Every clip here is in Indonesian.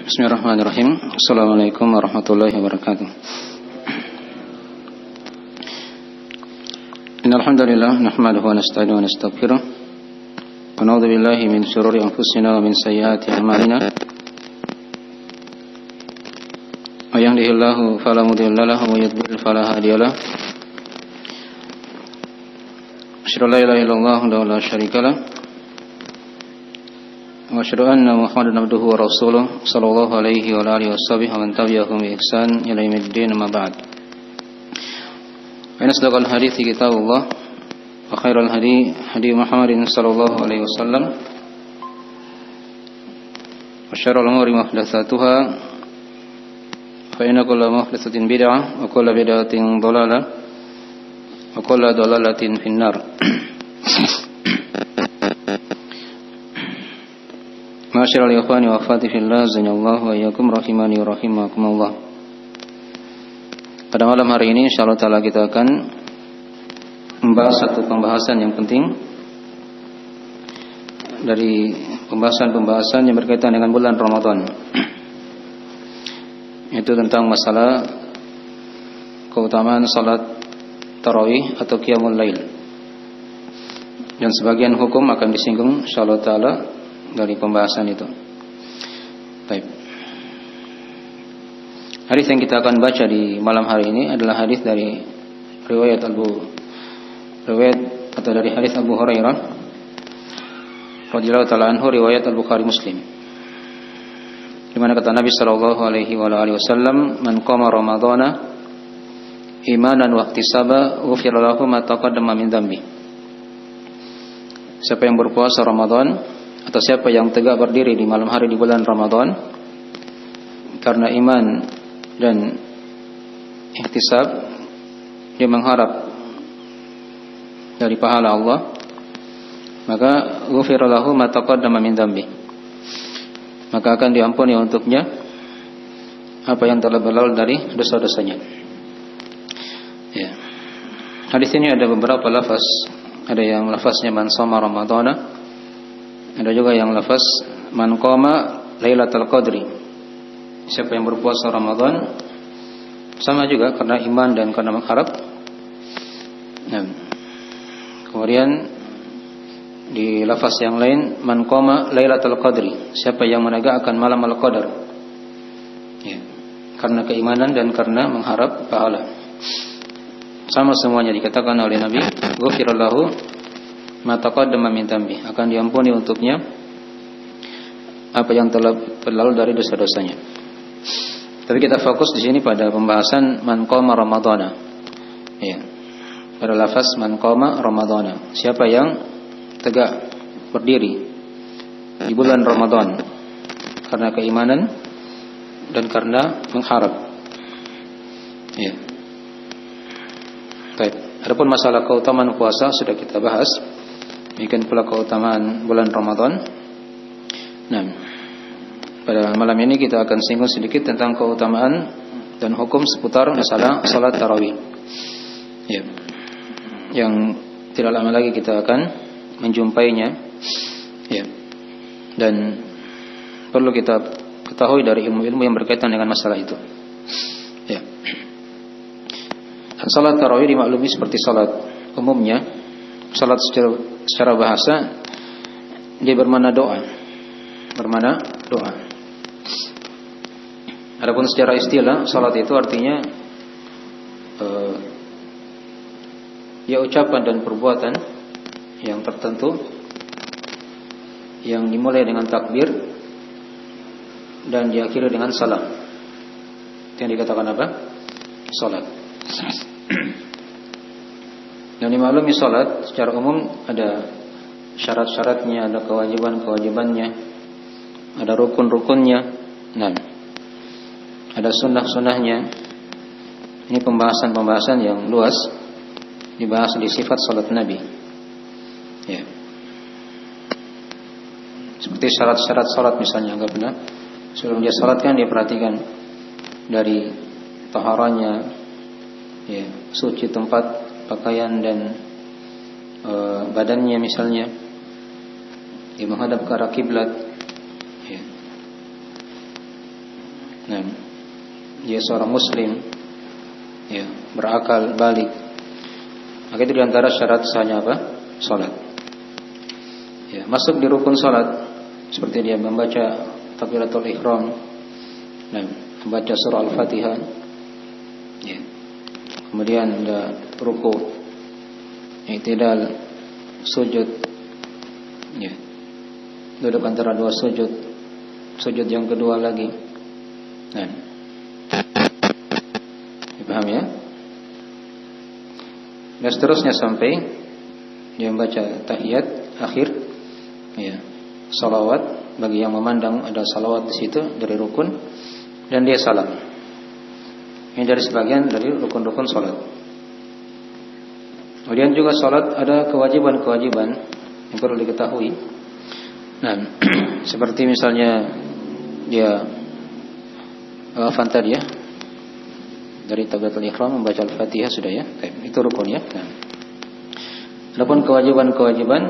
Bismillahirrahmanirrahim. Assalamualaikum warahmatullahi wabarakatuh. Innal hamdalillah nahmaduhu wa nasta'inuhu wa nastaghfiruh wa na'udzu billahi min shururi anfusina wa min sayyiati a'malina. May yahdihillahu fala mudilla lahu wa may yudlil fala hadiya lahu. Asyhadu an la ilaha illallah wahdahu la syarika lahu wa asyhadu anna Muhammadan abduhu wa rasuluh sallallahu alaihi wa alihi washabihi wa man tabi'ahum bi ihsan ila yaumiddin amma ba'd. Fa asdaqal hadithi kitabullah wa khairal hadi hadi Muhammadin sallallahu alaihi wasallam wa syarrul umuri muhdatsatuha fa inna kulla muhdatsatin bid'ah wa kulla bid'atin dhalalah wa kulla dhalalatin finnar. Ma'asyiral ikhwani wa akhwati fillah, azanallahu wa iyyakum rahimani wa rahimakumullah. Pada malam hari ini insyaallah taala kita akan membahas satu pembahasan yang penting dari pembahasan yang berkaitan dengan bulan Ramadan. Itu tentang masalah keutamaan salat tarawih atau qiyamul lail. Dan sebagian hukum akan disinggung insyaallah taala dari pembahasan itu. Baik. Hadis yang kita akan baca di malam hari ini adalah hadis dari riwayat dari hadis Abu Hurairah radhiyallahu taala anhu, riwayat Al-Bukhari Muslim. Di mana kata Nabi sallallahu alaihi wasallam, "Man qama Ramadhana imanan wa ihtisaba, ghufira lahu ma taqaddama min dzambi." Siapa yang berpuasa Ramadan atau siapa yang tegak berdiri di malam hari di bulan Ramadan karena iman dan ihtisab, dia mengharap dari pahala Allah, maka ghufira lahu ma taqaddama min dzambi, maka akan diampuni untuknya apa yang telah berlalu dari dosa-dosanya. Ya. Hadis ini ada beberapa lafaz, ada yang lafaznya man shoma ramadhana, ada juga yang lafaz man qama lailatul qadri, siapa yang berpuasa Ramadan, sama juga karena iman dan karena mengharap. Nah, kemudian di lafaz yang lain man qama lailatul qadri, siapa yang menegakkan malam al-qadar, ya, karena keimanan dan karena mengharap pahala. Sama semuanya dikatakan oleh Nabi, ghufirallahu ma taqaddama min dzambi, akan diampuni untuknya apa yang telah berlalu dari dosa-dosanya. Tapi kita fokus di sini pada pembahasan man qama ramadhana. Ya. Pada lafaz man qama ramadhana, siapa yang tegak berdiri di bulan Ramadan karena keimanan dan karena mengharap. Ya. Baik. Adapun masalah keutamaan puasa sudah kita bahas. Demikian pula keutamaan bulan Ramadan. Nah, pada malam ini kita akan singgung sedikit tentang keutamaan dan hukum seputar masalah salat tarawih. Ya. Yang tidak lama lagi kita akan menjumpainya. Ya. Dan perlu kita ketahui dari ilmu-ilmu yang berkaitan dengan masalah itu. Ya. Dan salat tarawih dimaklumi seperti salat umumnya. Salat secara bahasa dia bermakna doa. Adapun secara istilah, salat itu artinya ya ucapan dan perbuatan yang tertentu yang dimulai dengan takbir dan diakhiri dengan salam. Itu yang dikatakan apa? Salat. Dan dimaklumi salat secara umum ada syarat-syaratnya, ada kewajiban-kewajibannya, ada rukun-rukunnya, dan ada sunnah-sunnahnya. Ini pembahasan yang luas, dibahas di sifat salat Nabi. Ya. Seperti syarat-syarat salat misalnya, anggap benar. Sebelum dia salat kan dia perhatikan dari taharanya, ya, suci tempat pakaian dan badannya misalnya, dia menghadap ke arah kiblat, ya. Nah, dia seorang muslim, ya, berakal, balik. Maka itu diantara syarat sahnya apa? Salat. Ya, masuk di rukun salat seperti dia membaca takbiratul ihram, nah, membaca surah Al-Fatihah, ya. Kemudian ada ruku, i'tidal, sujud, ya. Duduk antara dua sujud, sujud yang kedua lagi. Nah, dipaham ya? Dan seterusnya sampai dia membaca tahiyat akhir, ya, salawat. Bagi yang memandang ada salawat di situ dari rukun, dan dia salam. Ini dari sebagian dari rukun-rukun salat. Kemudian juga salat ada kewajiban-kewajiban yang perlu diketahui. Nah, seperti misalnya dia tadi ya, dari takbiratul ihram membaca Al-Fatihah sudah ya, itu rukun ya. Nah, adapun kewajiban-kewajiban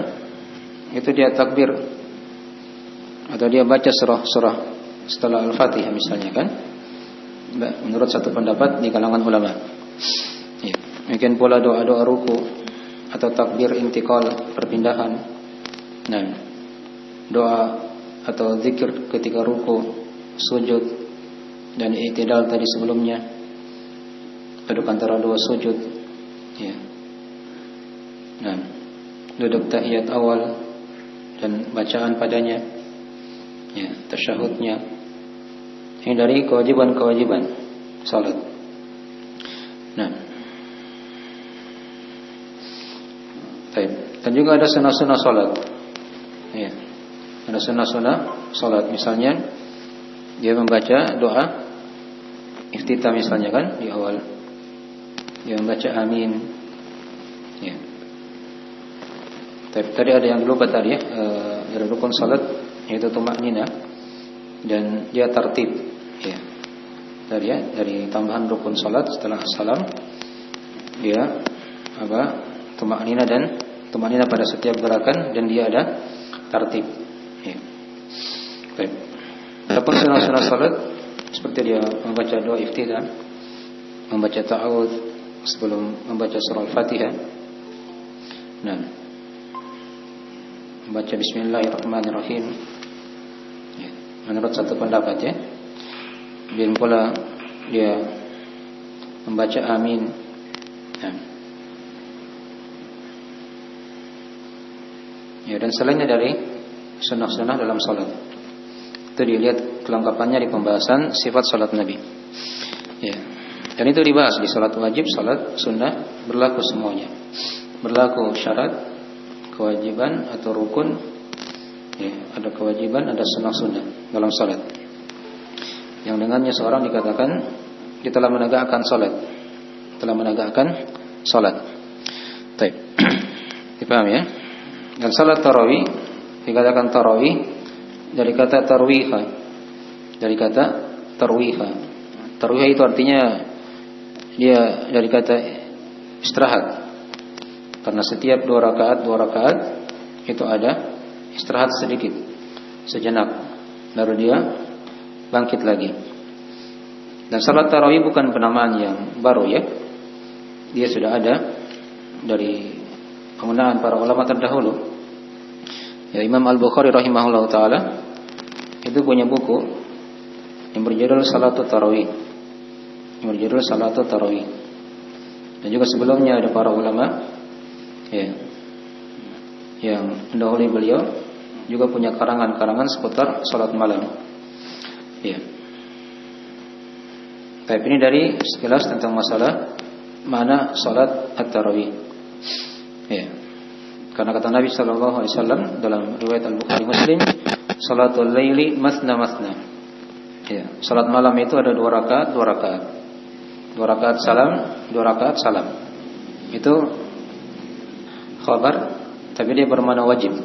itu dia takbir atau dia baca surah setelah Al-Fatihah misalnya kan. Menurut satu pendapat di kalangan ulama. Ya. Mungkin pula doa-doa ruku atau takbir intikal, perpindahan. Nah, doa atau zikir ketika ruku, sujud, dan i'tidal tadi sebelumnya, duduk antara dua sujud, ya. Nah, duduk tahiyat awal dan bacaan padanya, ya, tasyahudnya. Ini dari kewajiban-kewajiban salat. Nah, baik. Dan juga ada sunnah-sunnah salat. Ya. Ada sunnah-sunnah salat, misalnya dia membaca doa iftitah misalnya kan di awal. Dia membaca amin. Ya. Tadi ada yang lupa tadi ya, dari rukun salat yaitu tumakninah, dan dia tertib, ya. Tadi ya, dari tambahan rukun salat setelah salam dia apa? Tumakninah, dan tumakninah pada setiap gerakan, dan dia ada tertib. Ya. Baik. Adapun sunnah-sunnah salat seperti dia membaca doa iftitah, membaca ta'awudz sebelum membaca surah Al-Fatihah. Nah, membaca bismillahirrahmanirrahim, ya, menurut satu pendapat ya. Dan pula dia membaca amin. Nah. Ya, dan selainnya dari sunnah-sunnah dalam salat itu dilihat kelengkapannya di pembahasan sifat salat Nabi. Ya. Dan itu dibahas di salat wajib, salat sunnah, berlaku semuanya. Berlaku syarat, kewajiban atau rukun, ya, ada kewajiban, ada sunnah-sunnah dalam salat. Yang dengannya seorang dikatakan dia telah menegakkan salat, telah menegakkan salat. Baik. Dipaham ya? Dan salat tarawih dikatakan tarawih dari kata tarwiha. Dari kata tarwiha. Tarwiha itu artinya dia dari kata istirahat. Karena setiap dua rakaat itu ada istirahat sedikit, sejenak, baru dia bangkit lagi. Dan salat tarawih bukan penamaan yang baru ya. Dia sudah ada dari penggunaan para ulama terdahulu. Ya, Imam Al-Bukhari rahimahullah taala itu punya buku yang berjudul Salatul Tarawih. Yang berjudul Salatul Tarawih. Dan juga sebelumnya ada para ulama, ya, yang mendahului beliau juga punya karangan-karangan seputar salat malam. Ya. Tapi ini dari sekilas tentang masalah mana salat at-tarawih. Ya. Karena kata Nabi sallallahu alaihi wasallam dalam riwayat Al-Bukhari Muslim, salatul laili masna masna. Ya, salat malam itu ada 2 rakaat, 2 rakaat. 2 rakaat salam, 2 rakaat salam. Itu khabar, tapi dia bermakna wajib.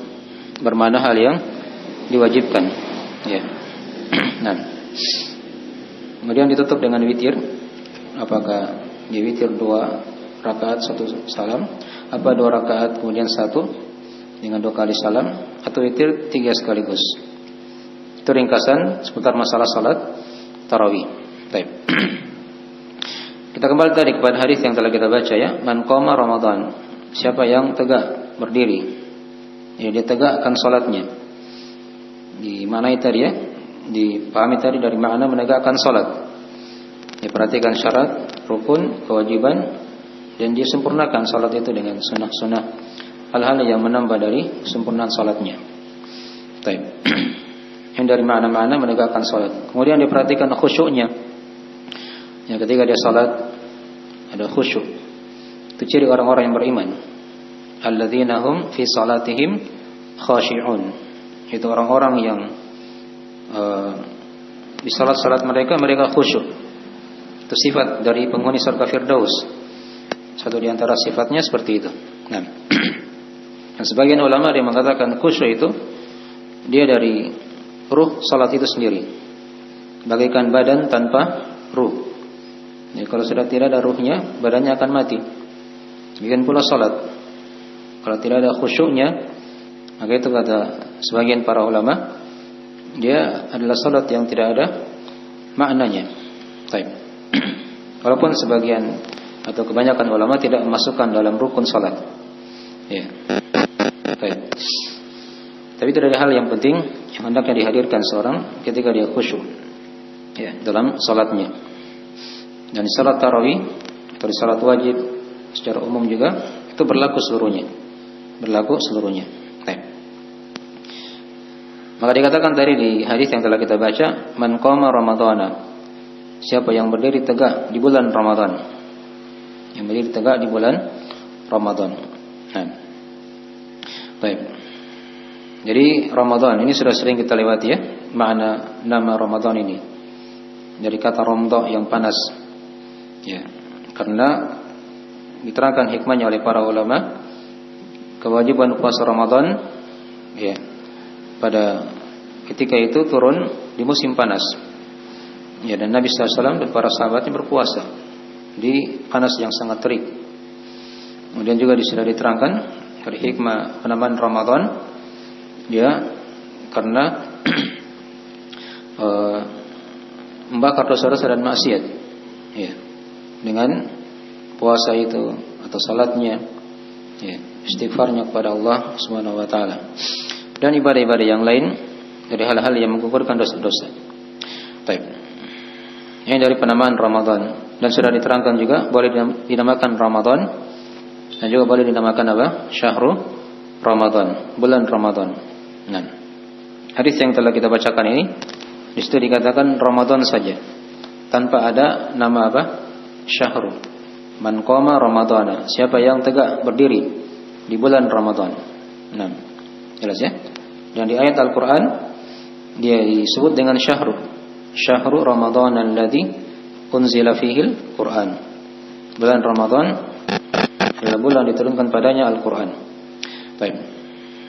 Bermakna hal yang diwajibkan. Ya. Nah. Kemudian ditutup dengan witir. Apakah di witir 2 rakaat 1 salam, apa 2 rakaat kemudian 1 dengan 2 kali salam, atau witir 3 sekaligus. Itu ringkasan seputar masalah salat tarawih. Baik. Kita kembali tadi kepada hadis yang telah kita baca ya, man qama Ramadan. Siapa yang tegak berdiri, ya dia tegakkan salatnya. Dimaknai tadi ya, dipahami tadi dari makna menegakkan salat. Diperhatikan syarat, rukun, kewajiban, dan dia sempurnakan salat itu dengan sunnah-sunnah, hal-hal yang menambah dari sempurnaan salatnya. Baik. Yang dari makna-makna menegakkan salat. Kemudian diperhatikan khusyuknya. Ya, ketika dia salat ada khusyuk. Itu ciri orang-orang yang beriman. Alladzina hum fi salatihim khashi'un. Itu orang-orang yang di salat-salat mereka khusyuk. Itu sifat dari penghuni surga Firdaus. Satu di antara sifatnya seperti itu. Nah, dan sebagian ulama dia mengatakan khusyuk itu dia dari ruh salat itu sendiri, bagaikan badan tanpa ruh. Jadi kalau sudah tidak ada ruhnya, badannya akan mati. Demikian pula salat. Kalau tidak ada khusyuknya, maka itu kata sebagian para ulama, dia adalah salat yang tidak ada maknanya. Baik. Walaupun sebagian atau kebanyakan ulama tidak memasukkan dalam rukun salat. Ya. Baik. Tapi itu adalah hal yang penting yang hendaknya dihadirkan seorang ketika dia khusyuk ya, dalam salatnya. Dan di salat tarawih atau di salat wajib secara umum juga itu berlaku seluruhnya. Baik. Maka dikatakan tadi di hadis yang telah kita baca, man qama ramadhana. Siapa yang berdiri tegak di bulan Ramadan. Yang berdiri tegak di bulan Ramadan. Nah. Baik. Jadi Ramadan ini sudah sering kita lewati ya, makna nama Ramadan ini. Dari kata romdo yang panas. Ya. Karena diterangkan hikmahnya oleh para ulama, kewajiban puasa Ramadan ya, pada ketika itu turun di musim panas. Ya, dan Nabi SAW dan para sahabatnya berpuasa di panas yang sangat terik. Kemudian juga sudah diterangkan dari hikmah penamaan Ramadan, ya, karena membakar dosa-dosa dan maksiat. Ya, dengan puasa itu atau salatnya, ya, istighfarnya kepada Allah Subhanahu wa taala. Dan ibadah-ibadah yang lain dari hal-hal yang menggugurkan dosa-dosa. Baik. Ini dari penamaan Ramadan, dan sudah diterangkan juga boleh dinamakan Ramadan dan juga boleh dinamakan apa? Syahrul Ramadan, bulan Ramadan. Nah, hadis yang telah kita bacakan ini di situ dikatakan Ramadan saja, tanpa ada nama apa? Syahrul. Man qama Ramadana. Siapa yang tegak berdiri di bulan Ramadan. Nah, jelas ya? Dan di ayat Al-Qur'an dia disebut dengan Syahrul. Syahrul Ramadan alladzi unzila fihil Qur'an. Bulan Ramadan adalah bulan diturunkan padanya Al-Qur'an. Baik.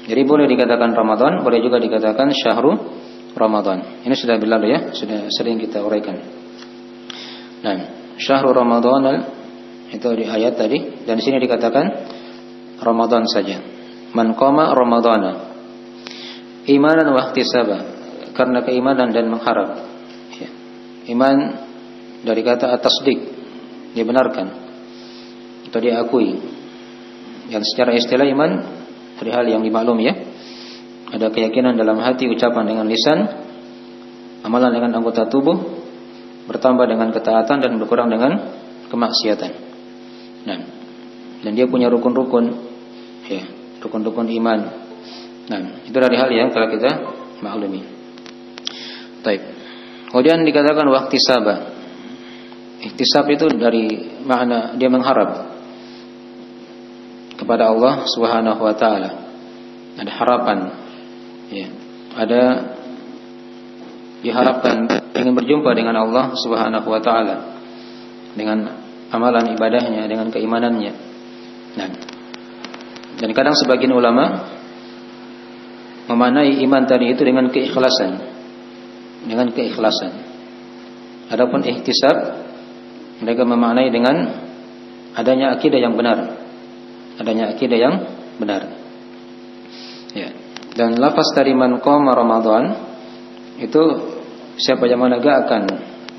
Jadi boleh dikatakan Ramadan, boleh juga dikatakan Syahrul Ramadan. Ini sudah berlalu ya, sudah sering kita uraikan. Nah, Syahrul Ramadan itu di ayat tadi, dan di sini dikatakan Ramadan saja. Man qama Ramadana imanan wa ihtisaba, karena keimanan dan mengharap. Iman dari kata at-tasdiq, dia benarkan atau dia akui. Yang secara istilah iman dari hal yang dimaklumi ya. Ada keyakinan dalam hati, ucapan dengan lisan, amalan dengan anggota tubuh, bertambah dengan ketaatan dan berkurang dengan kemaksiatan. Nah, dan dia punya rukun-rukun ya, rukun-rukun iman. Nah, itu dari hal yang telah kita maklumi. Baik. Kemudian dikatakan wahtisaba. Ihtisab itu dari makna dia mengharap kepada Allah Subhanahu wa taala. Ada harapan. Ya. Ada diharapkan ingin berjumpa dengan Allah Subhanahu wa taala dengan amalan ibadahnya, dengan keimanannya. Nah, dan kadang sebagian ulama memaknai iman tadi itu dengan keikhlasan. Dengan keikhlasan. Adapun ihtisab mereka memaknai dengan adanya akidah yang benar. Adanya akidah yang benar. Ya. Dan lafaz dari man qama Ramadan itu siapa yang menegakkan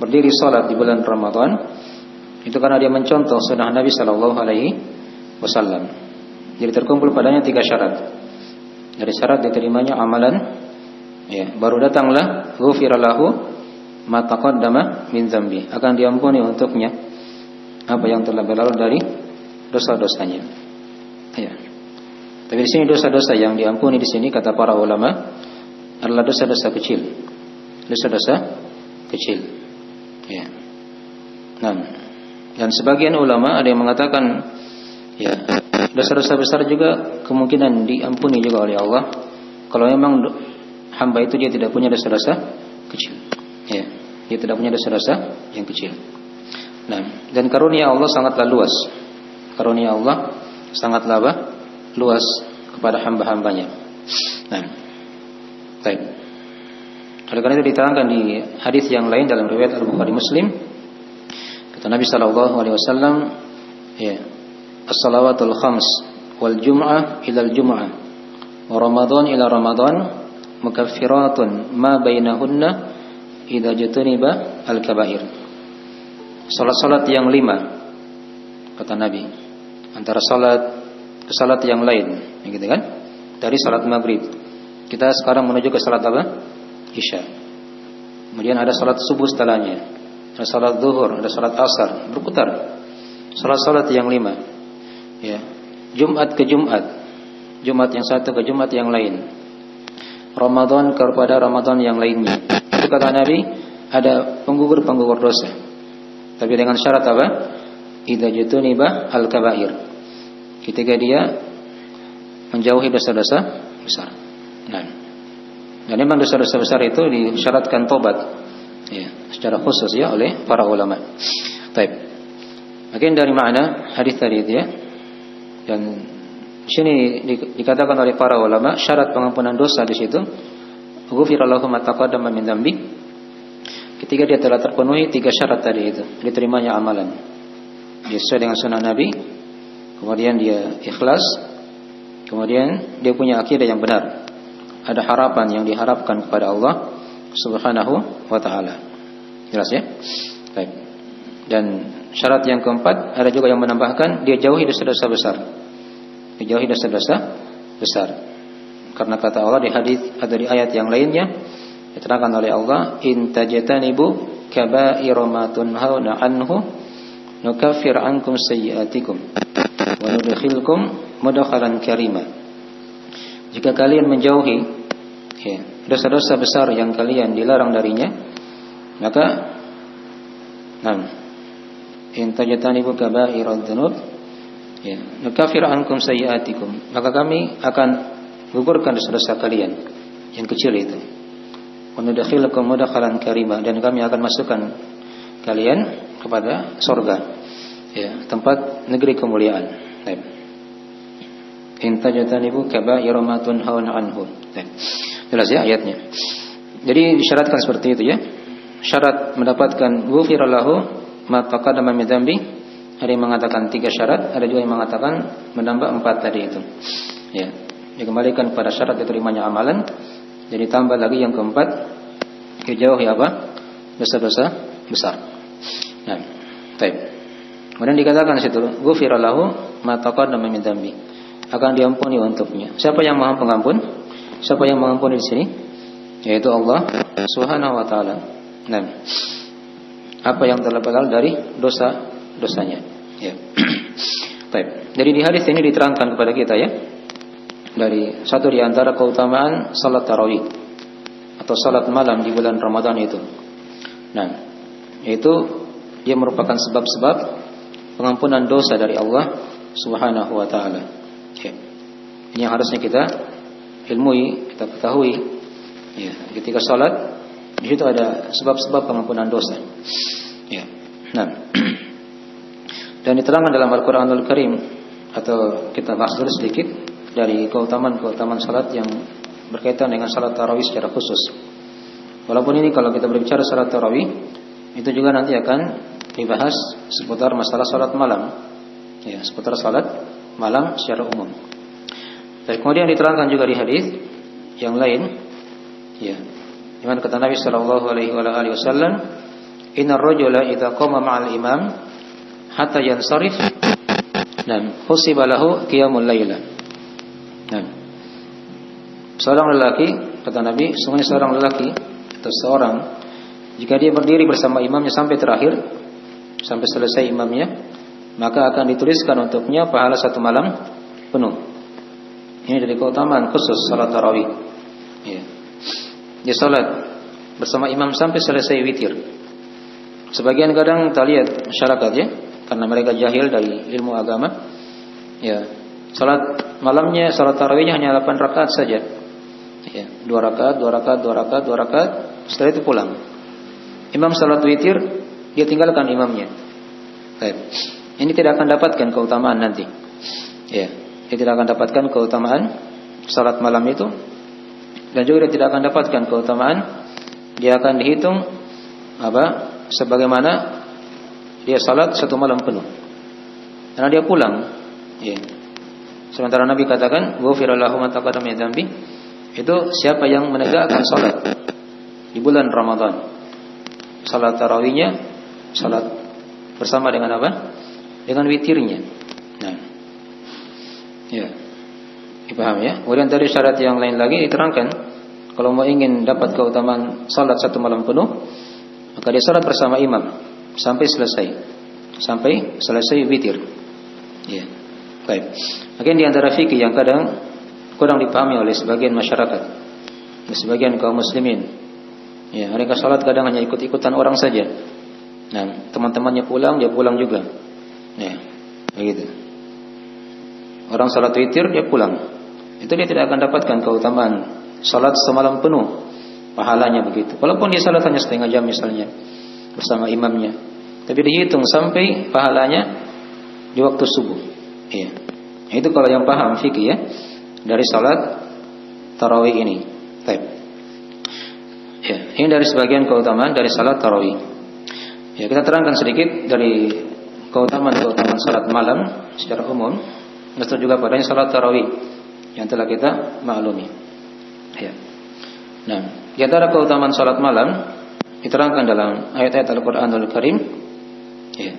berdiri salat di bulan Ramadan itu karena dia mencontoh sunnah Nabi sallallahu alaihi wasallam. Jadi terkumpul padanya 3 syarat. Dari syarat diterimanya amalan, ya, baru datanglah ghufira lahu ma taqaddama min dzambi, akan diampuni untuknya apa yang telah berlalu dari dosa-dosanya. Ya. Tapi di sini dosa-dosa yang diampuni di sini kata para ulama adalah dosa-dosa kecil. Dosa-dosa kecil. Ya. Nah, dan sebagian ulama ada yang mengatakan ya, dosa-dosa besar juga kemungkinan diampuni juga oleh Allah kalau memang hamba itu dia tidak punya dosa-dosa kecil. Ya, dia tidak punya dosa-dosa yang kecil. Nah, dan karunia Allah sangatlah luas. Karunia Allah sangatlah luas kepada hamba-hambanya. Nah, baik. Oleh karena itu diterangkan di hadis yang lain dalam riwayat Al-Bukhari Muslim, kata Nabi sallallahu alaihi wasallam, ya, as-salawatul khams wal jum'ah ila al-jum'ah wa ramadan ila ramadan mukaffiratun ma bainahunna idza jutuniba al-kaba'ir. Salat-salat yang 5 kata Nabi, antara salat ke salat yang lain, gitu kan? Dari salat maghrib kita sekarang menuju ke salat apa? Isya. Kemudian ada salat subuh setelahnya, ada salat zuhur, ada salat asar, berputar. Salat-salat yang 5. Ya. Jumat ke Jumat, Jumat yang satu ke Jumat yang lain, Ramadan kepada Ramadan yang lainnya. Itu kata Nabi ada penggugur-penggugur dosa. Tapi dengan syarat apa? Idza jutuniba al-kaba'ir. Ketika dia menjauhi dosa-dosa besar. Nah, dan memang dosa-dosa besar itu disyaratkan tobat, ya, secara khusus ya oleh para ulama. Baik. Mungkin dari makna hadis tadi itu ya. Dan di sini dikatakan oleh para ulama syarat pengampunan dosa di situ ghufira lahu ma taqaddama min dzambi. Ketika dia telah terpenuhi 3 syarat tadi itu, diterimanya amalan. Dia sesuai dengan sunnah Nabi, kemudian dia ikhlas, kemudian dia punya akidah yang benar. Ada harapan yang diharapkan kepada Allah Subhanahu wa taala. Jelas ya? Baik. Dan syarat yang keempat ada juga yang menambahkan dia jauhi dosa-dosa besar. Dia jauhi dosa-dosa besar. Karena kata Allah di hadis atau di ayat yang lainnya diterangkan oleh Allah, in tajtanibu kaba'ira ma tunhauna anhu nukaffir ankum sayyi'atikum wa nudkhilkum mudkhalan karima. Jika kalian menjauhi, ya, dosa-dosa besar yang kalian dilarang darinya, maka in tajtanibu kaba'ira dzunub, ya, nukaffir ankum sayyi'atikum, maka kami akan gugurkan dosa-dosa kalian yang kecil itu. Wa nudkhilukum mudkhalan karima, dan kami akan masukkan kalian kepada surga, ya, tempat negeri kemuliaan. Baik. In tajtanibu kaba'ira ma tunhauna anhu. Jelas ya ayatnya. Jadi disyaratkan seperti itu ya. Syarat mendapatkan ghufira lahu ma taqaddama min dzambi. Ada yang mengatakan 3 syarat, ada juga yang mengatakan menambah 4 tadi itu. Ya. Dikembalikan kepada syarat diterimanya amalan. Jadi tambah lagi yang keempat, dijauhi apa? Dosa-dosa besar. Nah, baik. Kemudian dikatakan di situ, ghufira lahu ma taqaddama min dzambi. Akan diampuni untuknya. Siapa yang Maha Pengampun? Siapa yang mengampuni di sini? Yaitu Allah Subhanahu wa taala. Nah, apa yang telah berlalu dari dosa-dosanya. Ya. Baik. Jadi di hadis ini diterangkan kepada kita ya, dari satu di antara keutamaan salat tarawih atau salat malam di bulan Ramadan itu. Nah, itu dia merupakan sebab-sebab pengampunan dosa dari Allah Subhanahu wa taala. Ya. Ini yang harusnya kita ilmui, kita ketahui. Ya, ketika salat di situ ada sebab-sebab pengampunan dosa. Ya. Nah, dan diterangkan dalam Al-Qur'anul Karim, atau kita bahas dulu sedikit dari keutamaan salat yang berkaitan dengan salat tarawih secara khusus. Walaupun ini kalau kita berbicara salat tarawih, itu juga nanti akan dibahas seputar masalah salat malam. Ya, seputar salat malam secara umum. Dan kemudian diterangkan juga di hadis yang lain, ya, di mana kata Nabi sallallahu alaihi wasallam, innar rajula idza qama ma'al imam hatta yansarif husiba lahu qiyamul laila. Seorang lelaki, kata Nabi, sungguhnya seorang lelaki atau seorang jika dia berdiri bersama imamnya sampai terakhir, sampai selesai imamnya, maka akan dituliskan untuknya pahala 1 malam penuh. Ini dari keutamaan khusus salat tarawih. Ya. Dia salat bersama imam sampai selesai witir. Sebagian kadang kita lihat masyarakat ya, karena mereka jahil dari ilmu agama, ya, salat malamnya, salat tarawihnya hanya 8 rakaat saja. Ya, 2 rakaat, 2 rakaat, 2 rakaat, 2 rakaat, setelah itu pulang. Imam salat witir, dia tinggalkan imamnya. Baik. Ini tidak akan dapatkan keutamaan nanti. Ya, dia tidak akan dapatkan keutamaan salat malam itu, dan juga dia tidak akan dapatkan keutamaan. Dia akan dihitung sebagaimana dia salat 1 malam penuh. Karena dia pulang. Ya. Sementara Nabi katakan, "Ghufira lahu ma taqaddama min dzambi." Itu siapa yang menegakkan salat di bulan Ramadan. Salat tarawihnya, salat bersama dengan apa? Dengan witirnya. Nah. Ya. Dipaham ya? Kemudian dari syarat yang lain lagi diterangkan, kalau mau ingin dapat keutamaan salat 1 malam penuh, maka dia salat bersama imam sampai selesai witir. Ya. Baik. Mungkin di antara fikih yang kadang kurang dipahami oleh sebagian masyarakat, sebagian kaum muslimin. Ya, mereka salat kadang hanya ikut-ikutan orang saja. Nah, teman-temannya pulang, dia pulang juga. Ya, begitu. Orang salat witir, dia pulang. Itu dia tidak akan dapatkan keutamaan salat semalam penuh pahalanya begitu. Walaupun dia salat hanya setengah jam misalnya bersama imamnya, tapi dihitung sampai pahalanya di waktu subuh. Iya. Itu kalau yang paham fikih ya dari salat tarawih ini. Baik. Ya, ini dari sebagian keutamaan dari salat tarawih. Ya, kita terangkan sedikit dari keutamaan salat malam secara umum, dan juga padanya salat tarawih yang telah kita maklumi. Ya. Nah, di antara keutamaan salat malam diterangkan dalam ayat-ayat Al-Qur'anul Karim. Ya.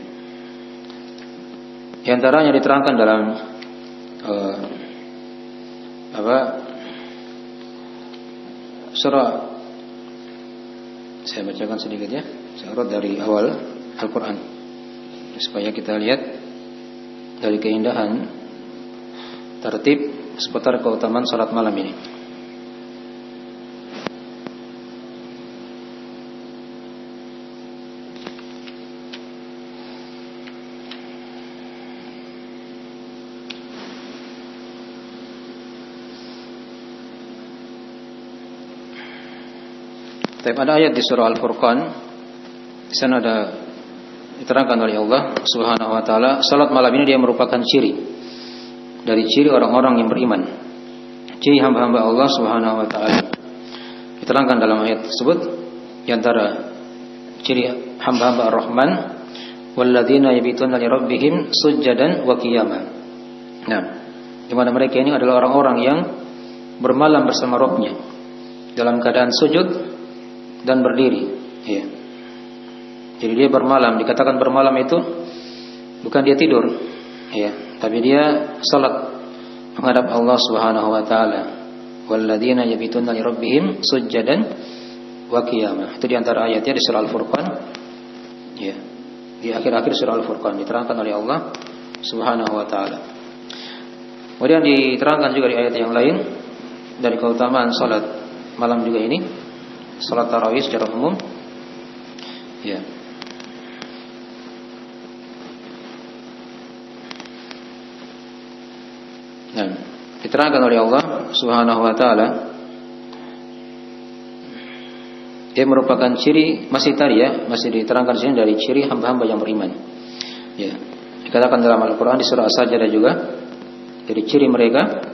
Di antaranya diterangkan dalam surah, saya bacakan sedikit ya, saya urut dari awal Al-Quran supaya kita lihat dari keindahan tertib seputar keutamaan salat malam ini. Ada ayat di surah Al-Furqan. Di sana ada diterangkan oleh Allah Subhanahu wa taala, salat malam ini dia merupakan ciri dari ciri orang-orang yang beriman. Ciri hamba-hamba Allah Subhanahu wa taala. Diterangkan dalam ayat tersebut di antara ciri hamba-hamba Ar-Rahman, walladzina yabituna li rabbihim sujjadan wa qiyama. Nah, di mana mereka ini adalah orang-orang yang bermalam bersama Rabb-nya dalam keadaan sujud dan berdiri, ya. Jadi dia bermalam, dikatakan bermalam itu bukan dia tidur, ya, tapi dia salat menghadap Allah Subhanahu wa taala. Walladzina yabituna li rabbihim sujjadan wa qiyamah. Itu di antara ayatnya di surah Al-Furqan. Ya. Di akhir-akhir surah Al-Furqan diterangkan oleh Allah Subhanahu wa taala. Kemudian diterangkan juga di ayat yang lain dari keutamaan salat malam juga ini. Salat tarawih secara umum, ya. Nah, diterangkan oleh Allah Subhanahu wa taala, dia merupakan ciri masih tadi ya, masih diterangkan di sini dari ciri hamba-hamba yang beriman. Ya, dikatakan dalam Al-Qur'an di surah As-Sajdah juga dari ciri mereka.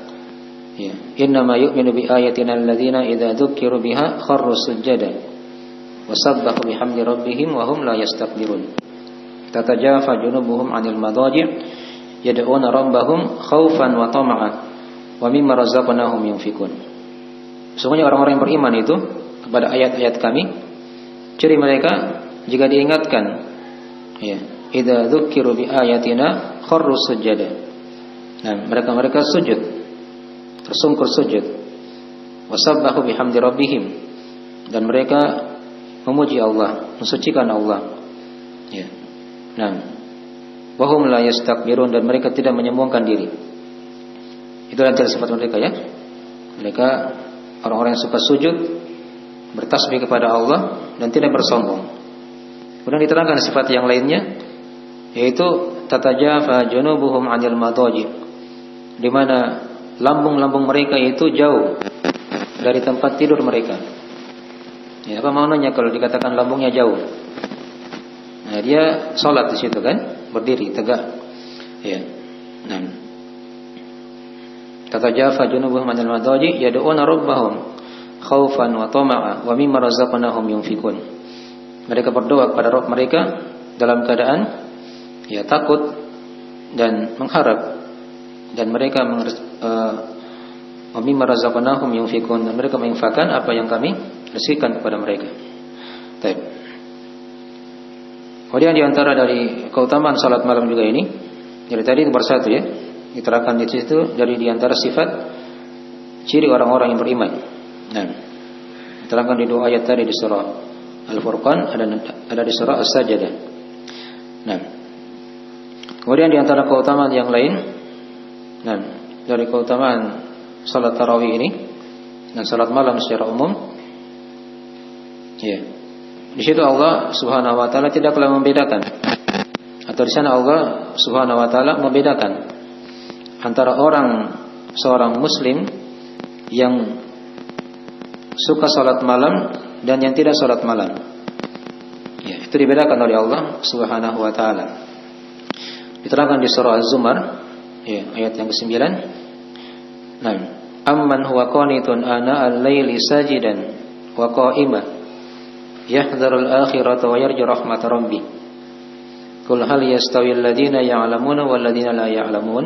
Ya, innama yu'minu bi ayatina alladzina idza dzukiru biha kharru sujada wa sabbahu bihamdi rabbihim wa hum la yastakbirun. Tatajafa junubuhum 'anil madaji' yad'una rabbahum khaufan wa tama'an wa mimma razaqnahum yunfikun. Sesungguhnya orang-orang yang beriman itu kepada ayat-ayat kami, ciri mereka jika diingatkan, ya, idza dzukiru bi ayatina kharru sujada. Nah, mereka sujud, tersungkur sujud. Wasabbahu bihamdi rabbihim, dan mereka memuji Allah, mensucikan Allah. Ya. Nah, wahum la yastakbirun, dan mereka tidak menyombongkan diri. Itu adalah sifat mereka, ya. Mereka orang-orang yang suka sujud, bertasbih kepada Allah dan tidak bersombong. Kemudian diterangkan sifat yang lainnya, yaitu tatajafa junubuhum 'anil madaji, di mana lambung-lambung mereka itu jauh dari tempat tidur mereka. Ya, apa maknanya kalau dikatakan lambungnya jauh? Nah, dia sholat di situ kan, berdiri tegak. Ya. Nah, tatajafa junubuhum 'anil madaji yad'una rabbahum khaufan wa tama'a wa mimma razaqnahum yunfikun. Mereka berdoa kepada Rabb mereka dalam keadaan ya takut dan mengharap, dan mereka wa mimma razaqnahum yunfikun, dan mereka menginfakkan apa yang kami rezekikan kepada mereka. Baik. Kemudian di antara dari keutamaan salat malam juga ini, jadi tadi nomor 1 ya, diterangkan di situ dari di antara sifat ciri orang-orang yang beriman. Nah, diterangkan di 2 ayat tadi di surah Al-Furqan, ada di surah As-Sajdah. Nah, kemudian di antara keutamaan yang lain, nah, dari keutamaan salat tarawih ini dan salat malam secara umum, ya, di situ Allah Subhanahu wa taala tidaklah membedakan, atau di sana Allah Subhanahu wa taala membedakan antara seorang muslim yang suka salat malam dan yang tidak salat malam. Ya, itu dibedakan oleh Allah Subhanahu wa taala. Diterangkan di surah Az-Zumar, ya, ayat yang ke-9. Nah, amman huwa qanitun ana al-laili sajidan wa qa'ima yahdharul akhirata wa yarju rahmat rabbih. Qul hal yastawi alladziina ya'lamuna wal ladziina la ya'lamun?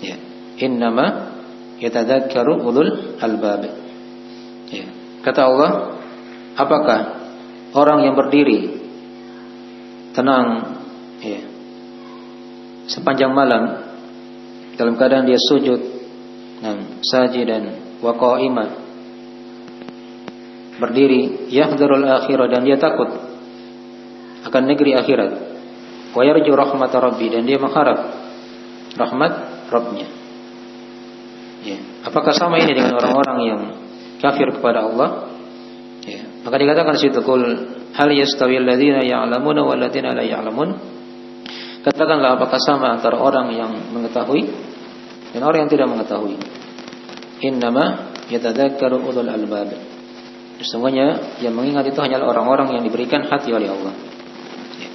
Ya, innama yatadzakkaru ulul albab. Ya, kata Allah, apakah orang yang berdiri tenang, ya, sepanjang malam dalam keadaan dia sujud dan sajidan wa qa'imah, berdiri yahdharul akhirah, dan dia takut akan negeri akhirat, wa yarju rahmat rabbi, dan dia mengharap rahmat Rabbnya. Ya, apakah sama ini dengan orang-orang yang kafir kepada Allah? Ya, maka dikatakan di situ, qul hal yastawi alladziina ya'lamuna wal ladziina la ya'lamun? Katakanlah, apakah sama antara orang yang mengetahui dan orang yang tidak mengetahui? Innama yatadzakkaru ulul albab. Sesungguhnya yang mengingat itu hanyalah orang-orang yang diberikan hati oleh Allah. Ya.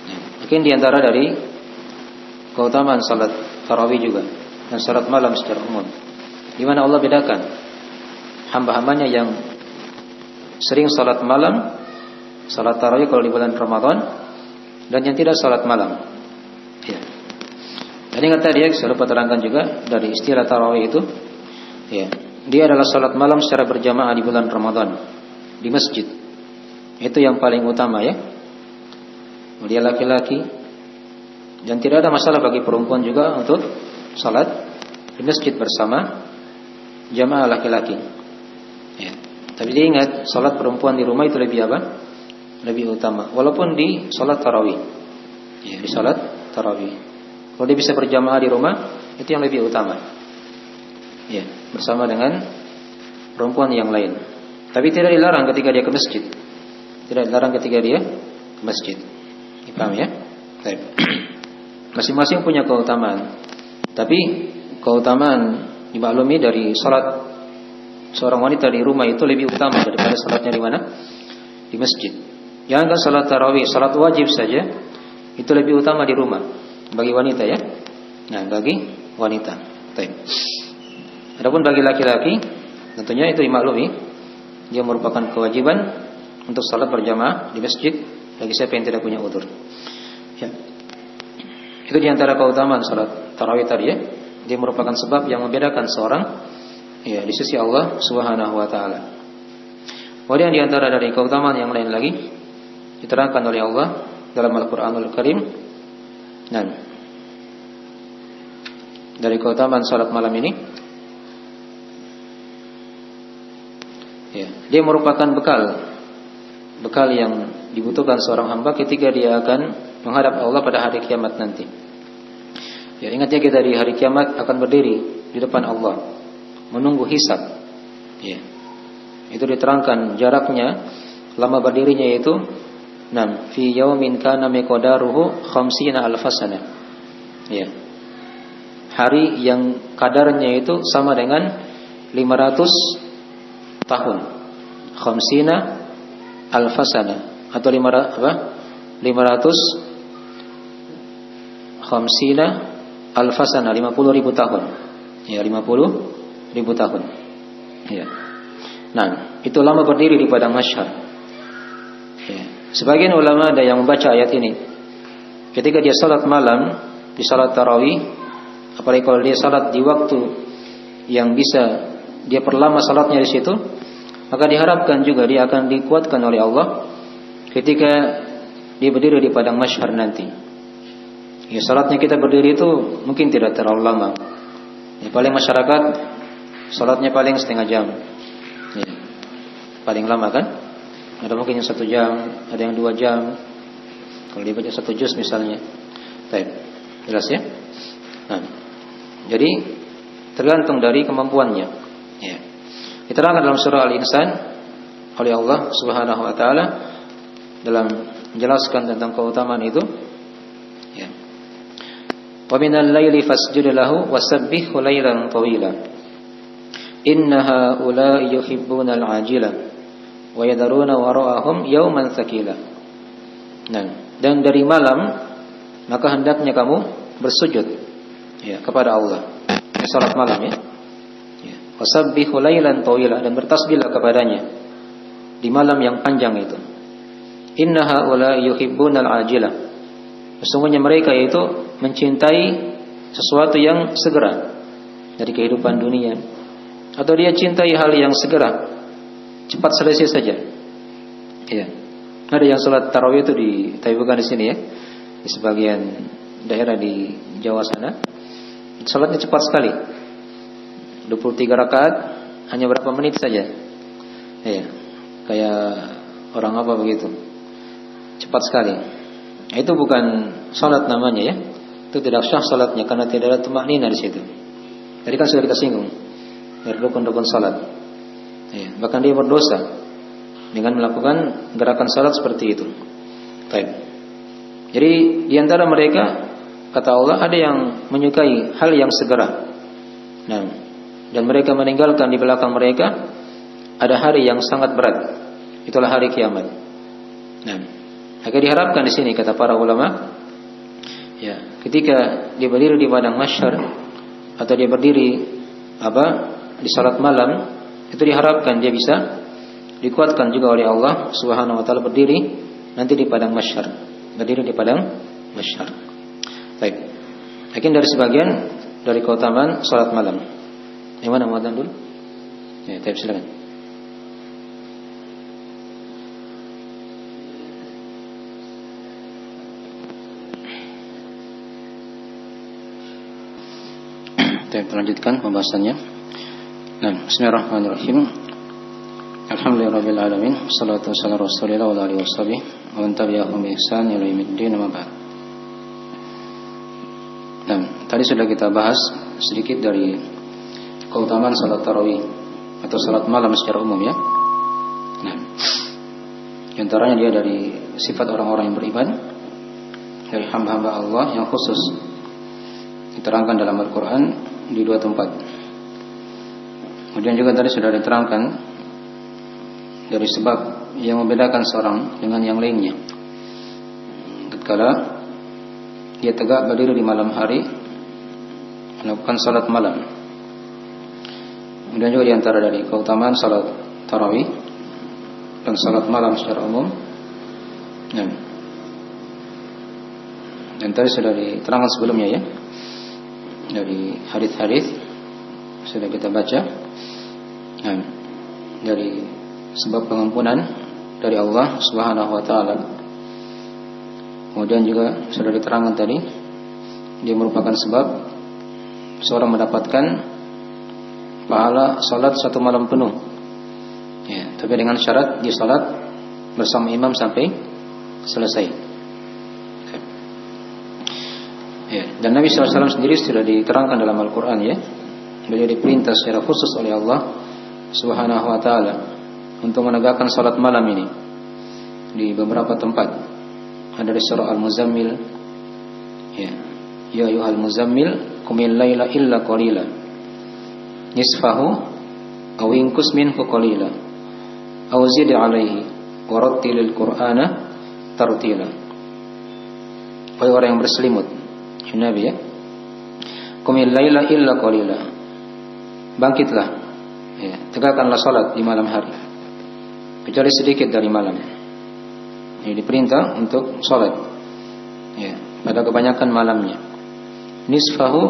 Nah, mungkin di antara dari keutamaan salat tarawih juga dan salat malam secara umum, di mana Allah bedakan hamba-hambanya yang sering salat malam, salat tarawih kalau di bulan Ramadan, dan yang tidak salat malam. Ya. Dan ingat tadi ya, saya lupa terangkan juga dari istilah tarawih itu, ya, dia adalah salat malam secara berjamaah di bulan Ramadan di masjid. Itu yang paling utama ya. Dia laki-laki, dan tidak ada masalah bagi perempuan juga untuk salat di masjid bersama jamaah laki-laki. Ya. Tapi diingat, salat perempuan di rumah itu lebih apa? Lebih utama. Walaupun di salat tarawih. Ya, di salat tarawih. Kalau dia bisa berjamaah di rumah, itu yang lebih utama. Ya, bersama dengan perempuan yang lain. Tapi tidak dilarang ketika dia ke masjid. Tidak dilarang ketika dia ke masjid. Paham ya? Baik. Masing-masing punya keutamaan. Tapi keutamaan dimaklumi dari salat seorang wanita di rumah itu lebih utama daripada salatnya di mana? Di masjid. Jangan salat tarawih, salat wajib saja itu lebih utama di rumah bagi wanita ya. Nah, bagi wanita. Baik. Adapun bagi laki-laki, tentunya itu dimaklumi, dia merupakan kewajiban untuk salat berjamaah di masjid bagi siapa yang tidak punya udzur. Ya. Itu diantara keutamaan salat tarawih tadi ya. Dia merupakan sebab yang membedakan seorang ya di sisi Allah Subhanahu wa taala. Kemudian diantara dari keutamaan yang lain lagi, diterangkan oleh Allah dalam Al-Qur'anul Karim. Nah, dari keutamaan salat malam ini, ya, dia merupakan bekal yang dibutuhkan seorang hamba ketika dia akan menghadap Allah pada hari kiamat nanti. Ya, ingatnya kita di hari kiamat akan berdiri di depan Allah menunggu hisab. Ya. Itu diterangkan jaraknya, lama berdirinya itu fi yaumin kana miqdaruhu 50 alfasana. Ya. Hari yang kadarnya itu sama dengan 500 tahun. 50 alfasana atau 550 alfasana, 50.000 tahun. Ya, 50.000 tahun. Ya. Nah, itu lama berdiri di padang mahsyar. Ya. Sebagian ulama ada yang membaca ayat ini ketika dia salat malam, di salat tarawih, apalagi kalau dia salat di waktu yang bisa dia perlama salatnya di situ, maka diharapkan juga dia akan dikuatkan oleh Allah ketika dia berdiri di padang mahsyar nanti. Ya, salatnya kita berdiri itu mungkin tidak terlalu lama. Ya, paling masyarakat salatnya paling setengah jam. Ya, paling lama kan? Ada mungkin yang 1 jam, ada yang 2 jam. Kalau dia baca 1 juz misalnya. Baik, jelas ya? Nah, jadi tergantung dari kemampuannya. Ya. Diterangkan dalam surah Al-Insan oleh Allah Subhanahu wa taala dalam menjelaskan tentang keutamaan itu. Ya. Wa minal laili fasjud lahu wasabbihhu lailan tawila. Inna haula'i yuhibbunal ajila wa yadharuna wara'ahum yawman tsakila. Nah, dan dari malam maka hendaknya kamu bersujud, ya, kepada Allah. Salat malam, ya. Wasabbihu lailan tawila, dan bertasbihlah kepadanya di malam yang panjang itu. Inna haula'i yuhibbunal ajila. Sesungguhnya mereka itu mencintai sesuatu yang segera dari kehidupan dunia, atau dia cintai hal yang segera, cepat selesai saja. Ya. Ada yang salat tarawih itu tapi bukan di sini, ya. Di sebagian daerah di Jawa sana, salatnya cepat sekali. 23 rakaat hanya berapa menit saja. Ya. Kayak orang apa begitu. Cepat sekali. Itu bukan salat namanya, ya. Itu tidak sah salatnya karena tidak ada tumaknina di situ. Tadi kan sudah kita singgung dari rukun-rukun salat. Ya, bahkan dia berdosa dengan melakukan gerakan salat seperti itu. Baik. Jadi di antara mereka, kata Allah, ada yang menyukai hal yang segera. Nah, dan mereka meninggalkan di belakang mereka ada hari yang sangat berat. Itulah hari kiamat. Nah, agar diharapkan di sini, kata para ulama, ya, ketika dia berdiri di padang mahsyar atau dia berdiri di salat malam, itu diharapkan dia bisa dikuatkan juga oleh Allah Subhanahu wa taala berdiri nanti di padang mahsyar, berdiri di padang mahsyar. Baik. Mungkin dari sebagian dari keutamaan salat malam. Yang mana mau dulu? Ya, silakan. Kita lanjutkan pembahasannya. Nah, bismillahirrahmanirrahim. Alhamdulillahirabbil alamin. Wassalatu wassalamu ala Rasulillah wa alihi washabihi wa man tabi'ahum bi ihsan ila yaumiddin, amma ba'd. Nah, tadi sudah kita bahas sedikit dari keutamaan salat tarawih atau salat malam secara umum, ya. Nah, di antaranya dia dari sifat orang-orang yang beriman, dari hamba-hamba Allah yang khusus diterangkan dalam Al-Quran di 2 tempat. Kemudian juga tadi sudah diterangkan dari sebab yang membedakan seorang dengan yang lainnya. Tatkala dia tegak berdiri di malam hari melakukan salat malam. Kemudian juga diantara dari keutamaan salat tarawih dan salat malam secara umum. Nah, dan tadi sudah diterangkan sebelumnya, ya, dari hadis-hadis sudah kita baca. Nah, dari sebab pengampunan dari Allah Subhanahu wa taala Kemudian juga sudah diterangkan tadi, dia merupakan sebab seorang mendapatkan pahala salat 1 malam penuh. Ya, tapi dengan syarat dia salat bersama imam sampai selesai. Ya, dan Nabi SAW sendiri sudah diterangkan dalam Al-Quran, ya, beliau diperintah secara khusus oleh Allah Subhanahu wa Ta'ala untuk menegakkan salat malam ini di beberapa tempat. Ada di surah Al-Muzammil, ya, ya ayyuhal muzammil qumil laila illa qalila nisfahu aw inqus minhu qalila aw zid 'alaihi warattilil qur'ana tartila. Wahai orang yang berselimut, ya Nabi, ya, qumil laila illa qalila, bangkitlah, ya, tegakkanlah salat di malam hari kecuali sedikit dari malam. Ini diperintah untuk salat, ya, pada kebanyakan malamnya. Nisfahu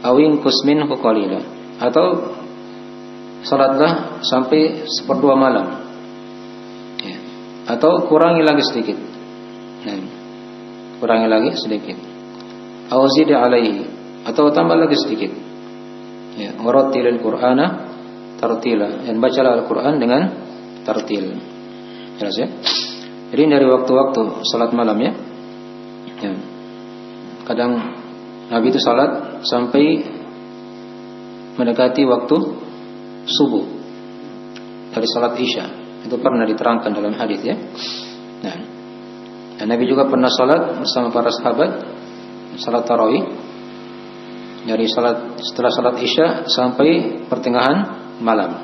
aw inqus minhu qalila, atau salatlah sampai 1/4 malam, ya, atau kurangi lagi sedikit. Nah, kurangi lagi sedikit. Aw zid 'alaihi, atau tambah lagi sedikit. Ya, warattilil qur'ana tartila, dan bacalah Al-Qur'an dengan tartil. Jelas, ya? Jadi dari waktu-waktu salat malam, ya. Ya. Kadang Nabi itu salat sampai mendekati waktu subuh dari salat Isya. Itu pernah diterangkan dalam hadis, ya. Nah, dan Nabi juga pernah salat bersama para sahabat salat tarawih dari setelah salat Isya sampai pertengahan malam.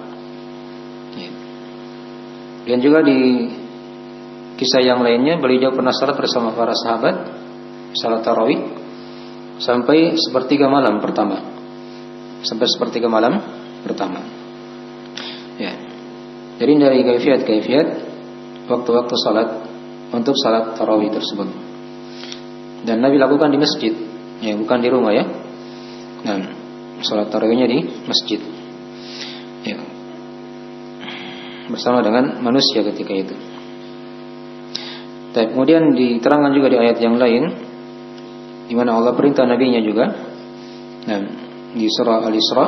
Ya. Dan juga di kisah yang lainnya, beliau pernah salat bersama para sahabat salat tarawih sampai 1/3 malam pertama. Sampai 1/3 malam pertama. Ya. Jadi dari kaifiat waktu-waktu salat untuk salat tarawih tersebut. Dan Nabi lakukan di masjid, ya, bukan di rumah, ya. Dan salat tarawihnya di masjid. Ya. Bersama dengan manusia ketika itu. Kemudian diterangkan juga di ayat yang lain, di mana Allah perintah nabinya juga. Nah, di surah Al-Isra,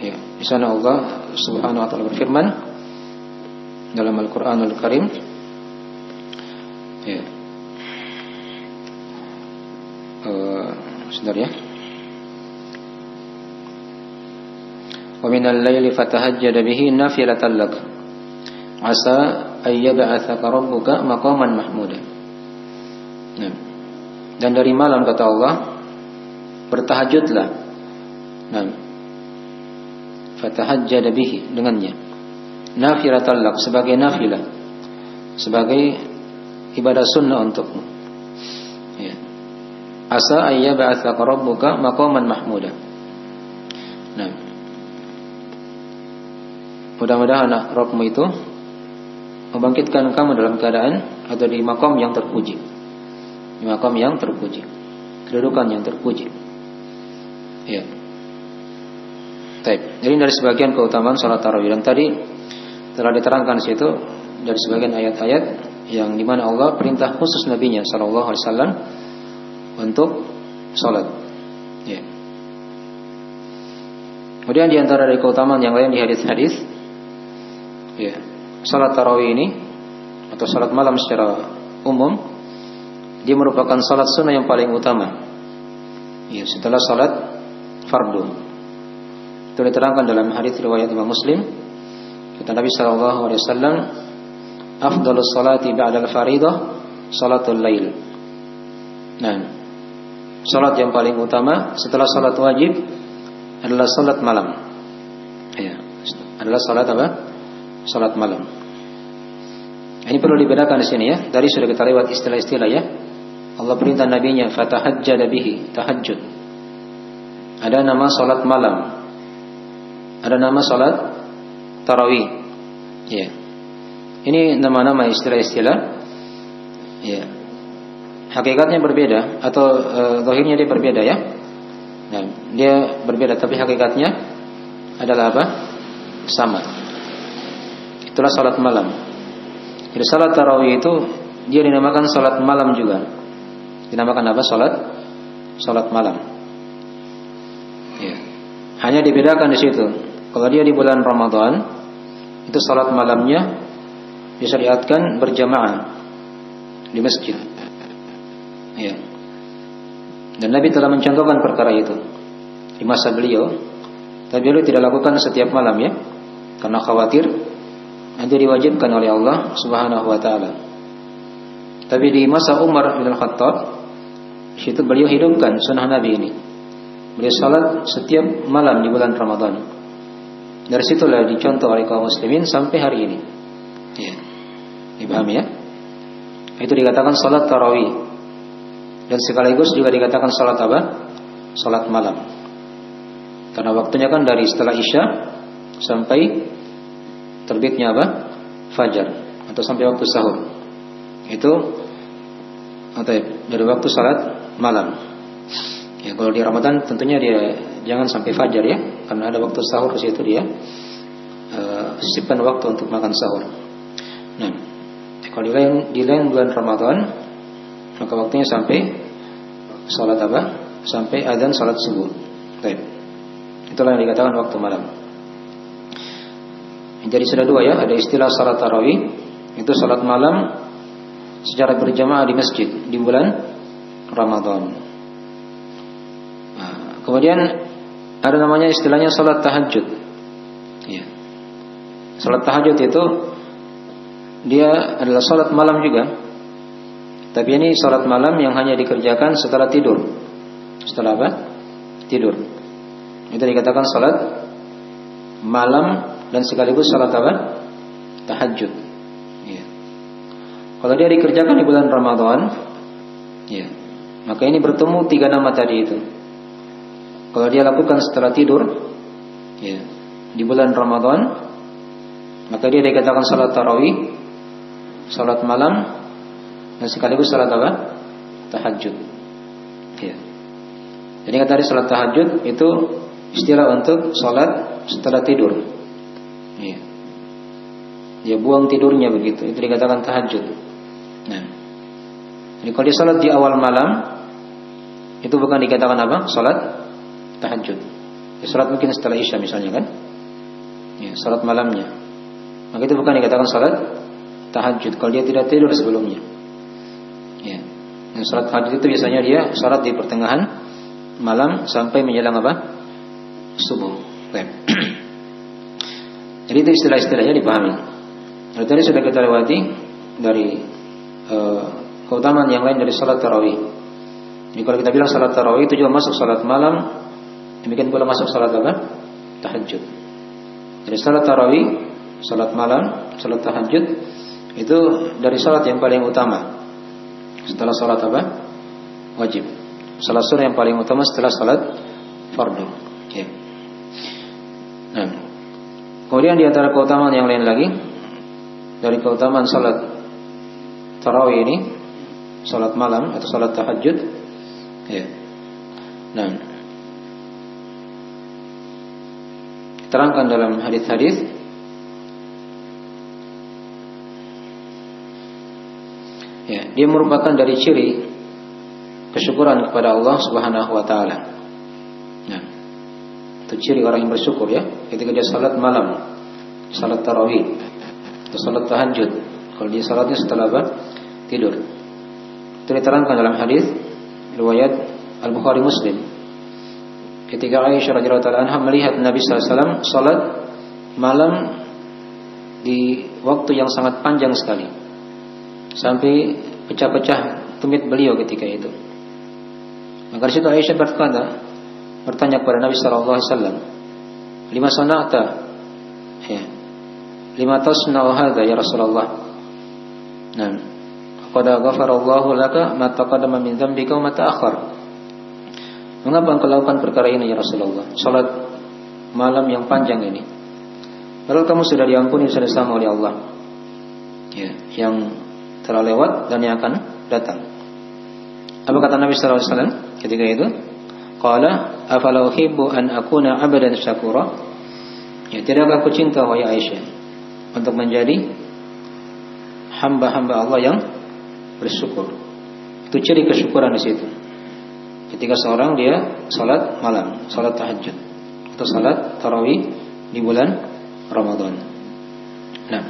ya, di sana Allah Subhanahu wa Ta'ala berfirman dalam Al-Qur'anul Karim, ya, sebentar, ya. Wa minal laili fatahajjad bihi nafilatan lak asa ayyab'atsaka rabbuka maqaman mahmuda. Nah, dan dari malam, kata Allah, bertahajudlah. Nah, fatahajjad bihi, dengannya, nafilatan lak, sebagai nafilah, sebagai ibadah sunnah untukmu. Ya. Asa ayyab'atsaka rabbuka maqaman mahmuda. Nah, mudah-mudahan Rabbmu itu membangkitkan kamu dalam keadaan atau di maqam yang terpuji. Di maqam yang terpuji, kedudukan yang terpuji. Ya. Baik. Jadi dari sebagian keutamaan salat tarawih, dan tadi telah diterangkan di situ dari sebagian ayat-ayat yang dimana Allah perintah khusus nabinya sallallahu alaihi wasallam untuk salat. Ya. Kemudian di antara dari keutamaan yang lain di hadis-hadis, ya, salat tarawih ini atau salat malam secara umum, dia merupakan salat sunnah yang paling utama, ya, setelah salat fardu. Itu diterangkan dalam hadis riwayat Imam Muslim, kata Nabi sallallahu alaihi wasallam, afdhalus salati ba'dal faridah salatul lail. Nah, salat yang paling utama setelah salat wajib adalah salat malam. Ya, adalah salat apa? Salat malam. Ini perlu dibedakan di sini, ya. Tadi sudah kita lewat istilah-istilah, ya. Allah perintah nabinya fatahajjada bihi, tahajud. Ada nama salat malam, ada nama salat tarawih. Ya. Ini nama-nama istilah-istilah, ya. Hakikatnya berbeda atau zahirnya dia berbeda, ya. Nah, dia berbeda tapi hakikatnya adalah apa? Sama. Itulah salat malam. Jadi salat tarawih itu dia dinamakan salat malam juga. Dinamakan apa? Salat malam. Ya. Hanya dibedakan di situ. Kalau dia di bulan Ramadan, itu salat malamnya disyariatkan berjamaah di masjid. Ya. Dan Nabi telah mencontohkan perkara itu di masa beliau. Tapi beliau tidak lakukan setiap malam ya, karena khawatir nanti diwajibkan oleh Allah Subhanahu wa taala. Tapi di masa Umar bin Khattab, situ beliau hidupkan sunnah Nabi ini. Beliau salat setiap malam di bulan Ramadan. Dari situlah dicontoh oleh kaum muslimin sampai hari ini. Ya. Dipahami ya? Itu dikatakan salat tarawih. Dan sekaligus juga dikatakan salat apa? Salat malam. Karena waktunya kan dari setelah Isya sampai terbitnya apa? Fajar, atau sampai waktu sahur. Itu dari waktu salat malam. Ya, kalau di Ramadan tentunya dia jangan sampai fajar ya, karena ada waktu sahur di situ dia sisipkan waktu untuk makan sahur. Nah, kalau di lain bulan Ramadan, maka waktunya sampai salat apa? Sampai azan salat subuh. Baik. Itulah yang dikatakan waktu malam. Jadi sudah dua ya, ada istilah salat tarawih, itu salat malam secara berjamaah di masjid di bulan Ramadan. Nah, kemudian ada namanya istilahnya salat tahajud. Ya. Salat tahajud itu dia adalah salat malam juga. Tapi ini salat malam yang hanya dikerjakan setelah tidur. Setelah apa? Tidur. Itu dikatakan salat malam dan sekaligus salat apa? Tahajud. Ya. Kalau dia dikerjakan di bulan Ramadan, ya, maka ini bertemu tiga nama tadi itu. Kalau dia lakukan setelah tidur, ya, di bulan Ramadan, maka dia dikatakan salat tarawih, salat malam, dan sekaligus salat apa? Tahajud. Ya. Jadi kata tadi salat tahajud itu istilah untuk salat setelah tidur. Ya. Dia buang tidurnya begitu, itu dikatakan tahajud. Nah, jadi kalau dia salat di awal malam, itu bukan dikatakan apa? Salat tahajud. Ya, salat mungkin setelah Isya misalnya kan? Ya, salat malamnya. Maka itu bukan dikatakan salat tahajud kalau dia tidak tidur sebelumnya. Ya. Dan salat tahajud itu biasanya dia salat di pertengahan malam sampai menjelang apa? Subuh. Jadi itu istilah-istilahnya dipahami. Nah, tadi sudah kita lewati dari keutamaan yang lain dari salat tarawih. Jadi kalau kita bilang salat tarawih itu juga masuk salat malam, demikian pula masuk salat apa? Tahajud. Jadi salat tarawih, salat malam, salat tahajud itu dari salat yang paling utama setelah salat apa? Wajib. Salat sunnah yang paling utama setelah salat fardu. Ya. Nah, kemudian di antara keutamaan yang lain lagi dari keutamaan salat tarawih ini, salat malam atau salat tahajud, ya. Nah, diterangkan dalam hadis-hadis ya, dia merupakan dari ciri kesyukuran kepada Allah Subhanahu wa taala. Nah, itu ciri orang yang bersyukur ya, ketika dia salat malam, salat tarawih, atau salat tahajud. Kalau dia salatnya setelah apa? Tidur. Itu diterangkan dalam hadis riwayat Al-Bukhari Muslim. Ketika Aisyah radhiyallahu anha melihat Nabi sallallahu alaihi wasallam salat malam di waktu yang sangat panjang sekali, sampai pecah-pecah tumit beliau ketika itu. Maka di situ Aisyah bertanya kepada Nabi sallallahu alaihi wasallam, "Lima sana'ta?" Ya. "Lima tasna'u hadza ya Rasulullah?" Nah, qad ghafarallahu laka ma taqaddama min dzambika wa ma ta'akhkhar. Mengapa engkau lakukan perkara ini ya Rasulullah? Salat malam yang panjang ini. Padahal kamu sudah diampuni bersama oleh Allah. Ya, yang telah lewat dan yang akan datang. Apa kata Nabi sallallahu alaihi wasallam ketika itu? Qala afala uhibbu an akuna 'abdan syakura? Ya, tidakkah aku cinta wahai Aisyah untuk menjadi hamba-hamba Allah yang bersyukur. Itu ciri kesyukuran di situ. Ketika seorang dia salat malam, salat tahajud atau salat tarawih di bulan Ramadan. Nah,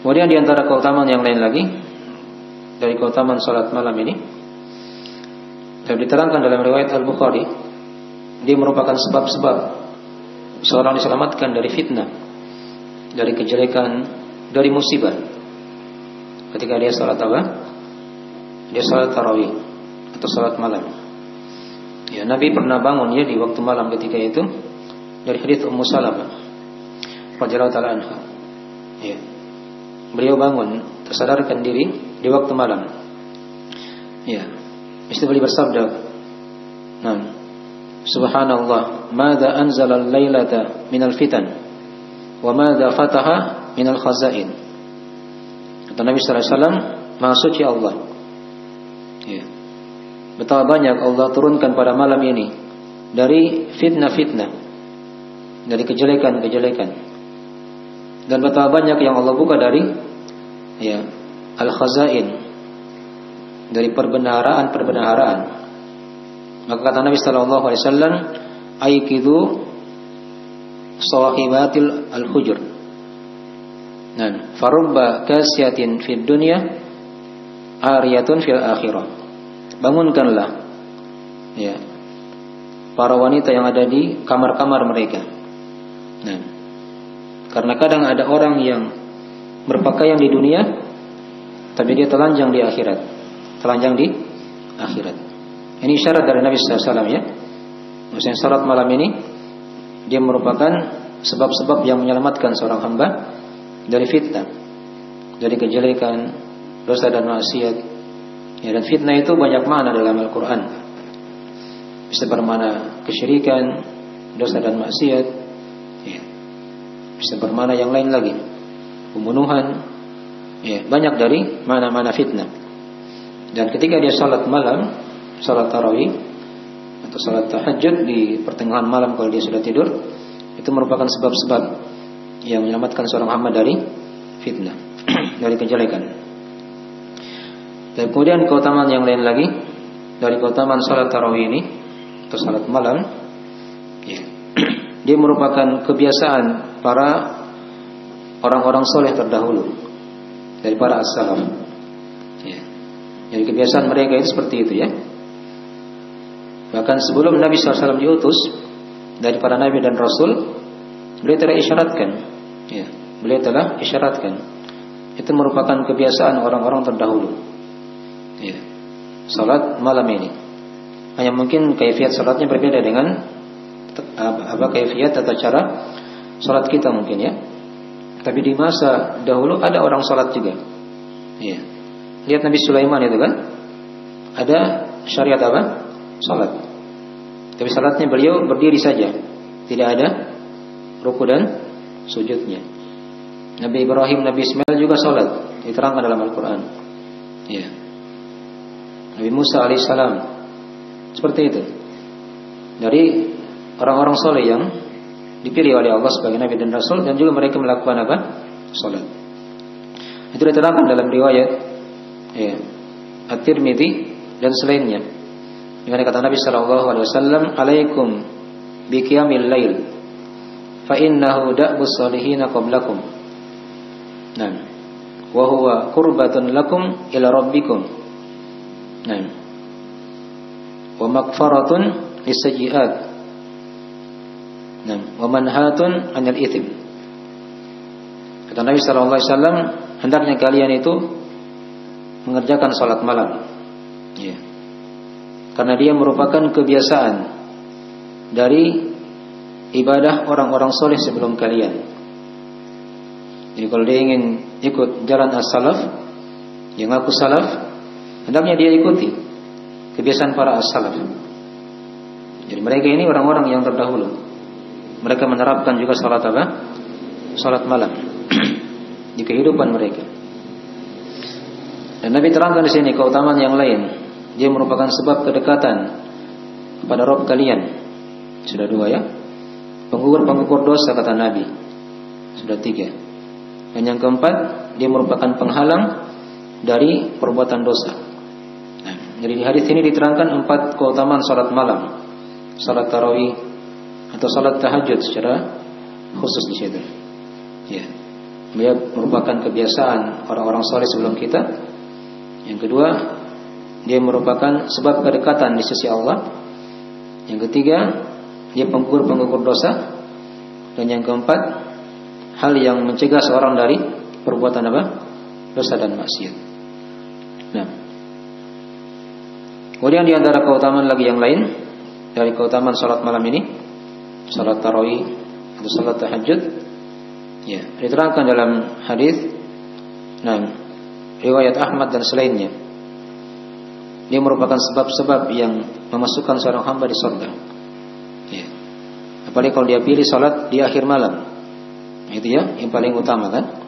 kemudian di antara keutamaan yang lain lagi dari keutamaan salat malam ini, yang diterangkan dalam riwayat Al-Bukhari, dia merupakan sebab-sebab seorang diselamatkan dari fitnah, dari kejelekan, dari musibah. Ketika dia salat apa? Dia salat tarawih atau salat malam. Ya, Nabi pernah bangun ya di waktu malam ketika itu dari hadits Ummu Salamah radhiyallahu taala anha. Ya. Beliau bangun tersadarkan diri di waktu malam. Ya. Istri beliau bersabda, "Nah, Subhanallah, madza anzala al-lailata minal fitan wa madza fataha minal khazain." Kata Nabi sallallahu alaihi wasallam, "Maha suci Allah. Ya. Betapa banyak Allah turunkan pada malam ini dari fitnah-fitnah, dari kejelekan-kejelekan. Dan betapa banyak yang Allah buka dari ya, al-khazain, dari perbendaharaan-perbendaharaan." Maka kata Nabi sallallahu alaihi wasallam, "Aikidu sahibatil al-hujur." Nah, farubba kasyatin fid dunya ariyatun fil akhirah. Bangunkanlah ya para wanita yang ada di kamar-kamar mereka. Nah, karena kadang ada orang yang berpakaian di dunia tapi dia telanjang di akhirat. Telanjang di akhirat. Ini syarat dari Nabi sallallahu alaihi wasallam ya. Maksudnya salat malam ini dia merupakan sebab-sebab yang menyelamatkan seorang hamba dari fitnah, dari kejelekan, dosa dan maksiat. Ya, dan fitnah itu banyak makna dalam Al-Quran. Bisa bermakna kesyirikan, dosa dan maksiat ya. Bisa bermakna yang lain lagi, pembunuhan ya, banyak dari makna-makna fitnah. Dan ketika dia salat malam, salat tarawih atau salat tahajud di pertengahan malam kalau dia sudah tidur, itu merupakan sebab-sebab yang menyelamatkan seorang hamba dari fitnah, dari kejelekan. Dan kemudian keutamaan yang lain lagi dari keutamaan salat tarawih ini atau salat malam ya, dia merupakan kebiasaan para orang-orang soleh terdahulu, dari para as-salaf ya. Jadi kebiasaan mereka itu seperti itu ya. Bahkan sebelum Nabi SAW diutus dari para nabi dan rasul, beliau telah isyaratkan ya, beliau telah isyaratkan itu merupakan kebiasaan orang-orang terdahulu ya, salat malam ini. Hanya mungkin kaifiat salatnya berbeda dengan kaifiat atau cara salat kita mungkin ya. Tapi di masa dahulu ada orang salat juga ya. Lihat Nabi Sulaiman itu kan, ada syariat apa? Salat. Tapi salatnya beliau berdiri saja, tidak ada ruku dan sujudnya. Nabi Ibrahim, Nabi Ismail juga salat, diterangkan dalam Al-Quran ya. Nabi Musa alaihissalam seperti itu. Dari orang-orang soleh yang dipilih oleh Allah sebagai Nabi dan Rasul, dan juga mereka melakukan apa? Salat. Itu diterangkan dalam riwayat ya, At-Tirmidzi dan selainnya. Dengan kata Nabi sallallahu alaihi wasallam, "Alaikum bi qiyamil lail, fa innahu da'bus salihin qablakum." Nah, wa huwa qurbatun lakum ila rabbikum. Nah, wa maghfaratun lis-sayyi'at. Nah, wa manhatun 'anil itsm. Kata Nabi sallallahu alaihi wasallam, hendaknya kalian itu mengerjakan salat malam. Ya. Karena dia merupakan kebiasaan dari ibadah orang-orang soleh sebelum kalian. Jadi kalau dia ingin ikut jalan as-salaf, yang ngaku salaf, hendaknya dia ikuti kebiasaan para as-salaf. Jadi mereka ini orang-orang yang terdahulu. Mereka menerapkan juga salat apa? Salat malam di kehidupan mereka. Dan Nabi terangkan di sini keutamaan yang lain. Dia merupakan sebab kedekatan kepada Rabb kalian. Sudah dua ya. Penggugur dosa kata Nabi. Sudah tiga. Dan yang keempat, dia merupakan penghalang dari perbuatan dosa. Nah, jadi di hadis ini diterangkan 4 keutamaan salat malam, salat tarawih atau salat tahajud secara khusus di situ. Ya. Dia merupakan kebiasaan orang-orang saleh sebelum kita. Yang kedua, dia merupakan sebab kedekatan di sisi Allah. Yang ketiga, dia penggugur dosa. Dan yang keempat, hal yang mencegah seorang dari perbuatan apa? Dosa dan maksiat. Nah, kemudian di antara keutamaan lagi yang lain dari keutamaan salat malam ini, salat tarawih atau salat tahajud, ya, diterangkan dalam hadis, riwayat Ahmad dan selainnya. Dia merupakan sebab-sebab yang memasukkan seorang hamba di surga. Ya. Apalagi kalau dia pilih salat di akhir malam, itu ya, yang paling utama kan.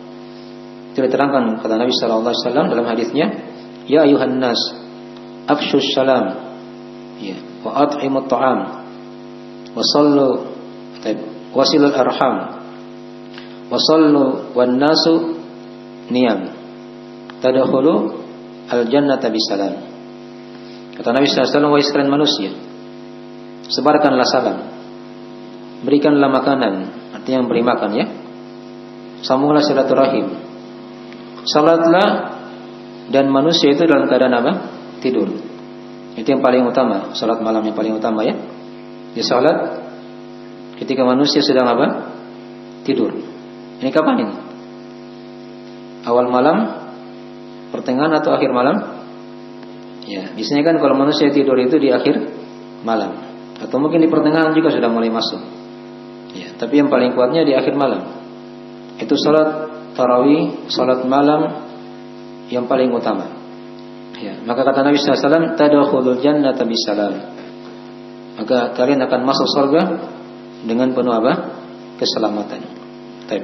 Itu diterangkan kata Nabi sallallahu alaihi wasallam dalam hadisnya, ya ayuhan nas, afshus salam, ya, wa at'imut ta'am, wa sallu, wasilul arham, wa sallu wan nasu niyam, tadkhulu al jannata bisalam. Kata Nabi sallallahu alaihi wasallam, wahai sekalian manusia, sebarkanlah salam, berikanlah makanan, artinya beri makan ya, sambunglah silaturahim, salatlah, dan manusia itu dalam keadaan apa? Tidur. Itu yang paling utama, salat malam yang paling utama ya. Di salat ketika manusia sedang apa? Tidur. Ini kapan ini? Awal malam, pertengahan atau akhir malam? Ya, biasanya kan kalau manusia tidur itu di akhir malam, atau mungkin di pertengahan juga sudah mulai masuk. Ya, tapi yang paling kuatnya di akhir malam. Itu salat tarawih, salat malam yang paling utama. Ya, maka kata Nabi sallallahu alaihi wasallam, tadkhulul jannata bisalam. Maka kalian akan masuk surga dengan penuh apa? Keselamatan. Baik.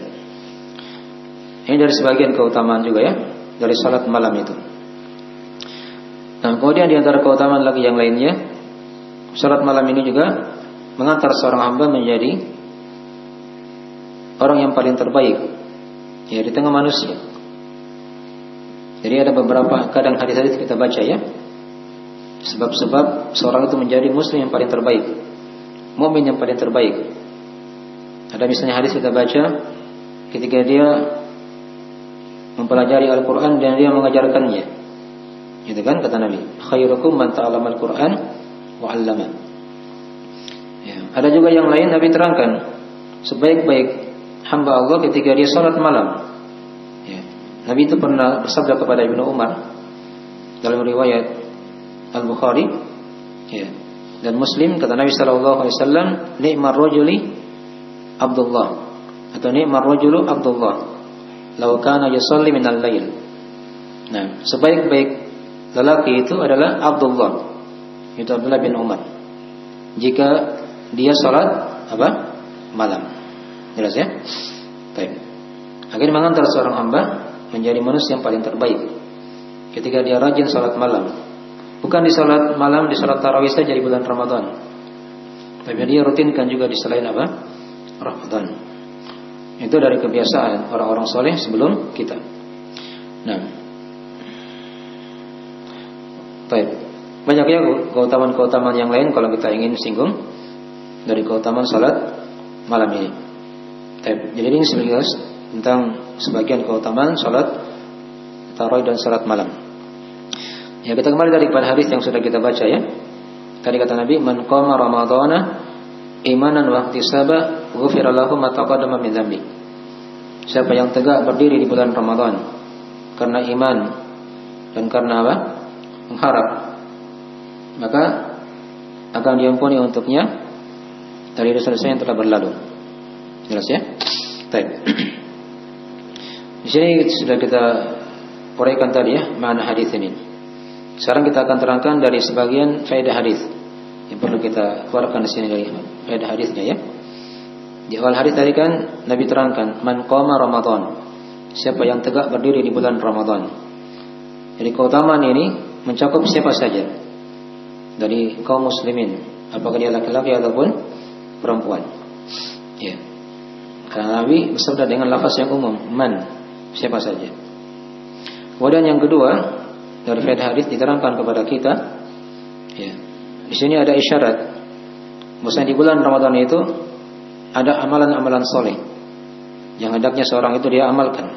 Ini dari sebagian keutamaan juga ya dari salat malam itu. Nah, kemudian di antara keutamaan lagi yang lainnya, salat malam ini juga mengantar seorang hamba menjadi orang yang paling terbaik ya di tengah manusia. Jadi ada beberapa kadang hadis-hadis kita baca ya, sebab-sebab seorang itu menjadi muslim yang paling terbaik, mukmin yang paling terbaik. Ada misalnya hadis kita baca ketika dia mempelajari Al-Quran dan dia mengajarkannya, gitu kan kata Nabi, khairukum man ta'allama Al-Quran wa 'allama. Ya, ada juga yang lain Nabi terangkan sebaik-baik hamba Allah ketika dia salat malam. Nabi itu pernah bersabda kepada Ibnu Umar dalam riwayat Al-Bukhari ya, dan Muslim, kata Nabi sallallahu alaihi wasallam, ni'mar rajuli Abdullah, atau ni'mar rajulu Abdullah law kana yusalli minal lail. Nah, sebaik-baik lelaki itu adalah Abdullah, itu Abdullah bin Umar, jika dia salat apa? Malam. Jelas ya? Baik. Akhirnya mengantar seorang hamba menjadi manusia yang paling terbaik ketika dia rajin salat malam. Bukan di salat malam, di salat tarawih saja di bulan Ramadan, tapi dia rutinkan juga di selain apa? Ramadan. Itu dari kebiasaan orang-orang soleh sebelum kita. Nah, baik. Banyak ya keutamaan-keutamaan yang lain kalau kita ingin singgung dari keutamaan salat malam ini. Baik. Jadi ini sebagai tentang sebagian keutamaan salat tarawih dan salat malam. Ya, kita kembali daripada hadis yang sudah kita baca ya. Tadi kata Nabi, man qama ramadhana imanan wa ihtisaba ghufira lahu ma taqaddama min dzambi. Siapa yang tegak berdiri di bulan Ramadan karena iman dan karena apa? Mengharap, maka akan diampuni untuknya dari dosa-dosa yang telah berlalu. Jelas ya? Baik. Di sini sudah kita uraikan tadi ya makna hadis ini. Sekarang kita akan terangkan dari sebagian faedah hadis yang perlu kita keluarkan di sini dari faedah hadisnya ya. Di awal hadis tadi kan Nabi terangkan man qama Ramadan, siapa yang tegak berdiri di bulan Ramadan. Jadi keutamaan ini mencakup siapa saja dari kaum muslimin, apakah dia laki-laki ataupun perempuan. Ya. Karena Nabi bersabda dengan lafaz yang umum, man, siapa saja. Kemudian yang kedua, dari faedah hadis diterangkan kepada kita, ya, di sini ada isyarat bahwasanya di bulan Ramadan itu ada amalan-amalan soleh yang hendaknya seorang itu dia amalkan.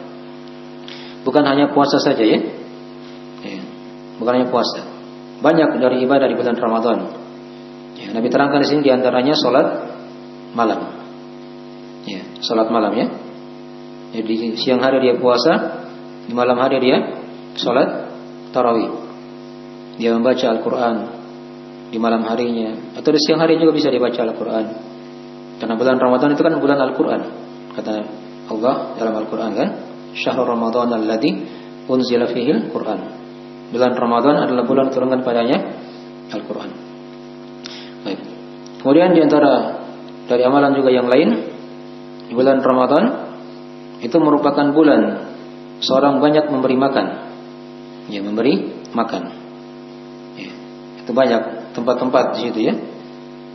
Bukan hanya puasa saja, ya, bukan hanya puasa. Banyak dari ibadah di bulan Ramadan. Ya, Nabi terangkan di sini diantaranya sholat malam. Ya, sholat malam, ya. Jadi siang hari dia puasa, di malam hari dia sholat tarawih. Dia membaca Al-Quran di malam harinya, atau di siang hari juga bisa dibaca Al-Quran. Karena bulan Ramadan itu kan bulan Al-Quran. Kata Allah dalam Al-Quran kan, Syahrul Ramadan alladzi unzila fihil Quran. Bulan Ramadan adalah bulan turunkan padanya Al-Quran. Baik. Kemudian diantara dari amalan juga yang lain, di bulan Ramadan itu merupakan bulan seorang banyak memberi makan. Ya, memberi makan. Ya, itu banyak tempat-tempat di situ, ya.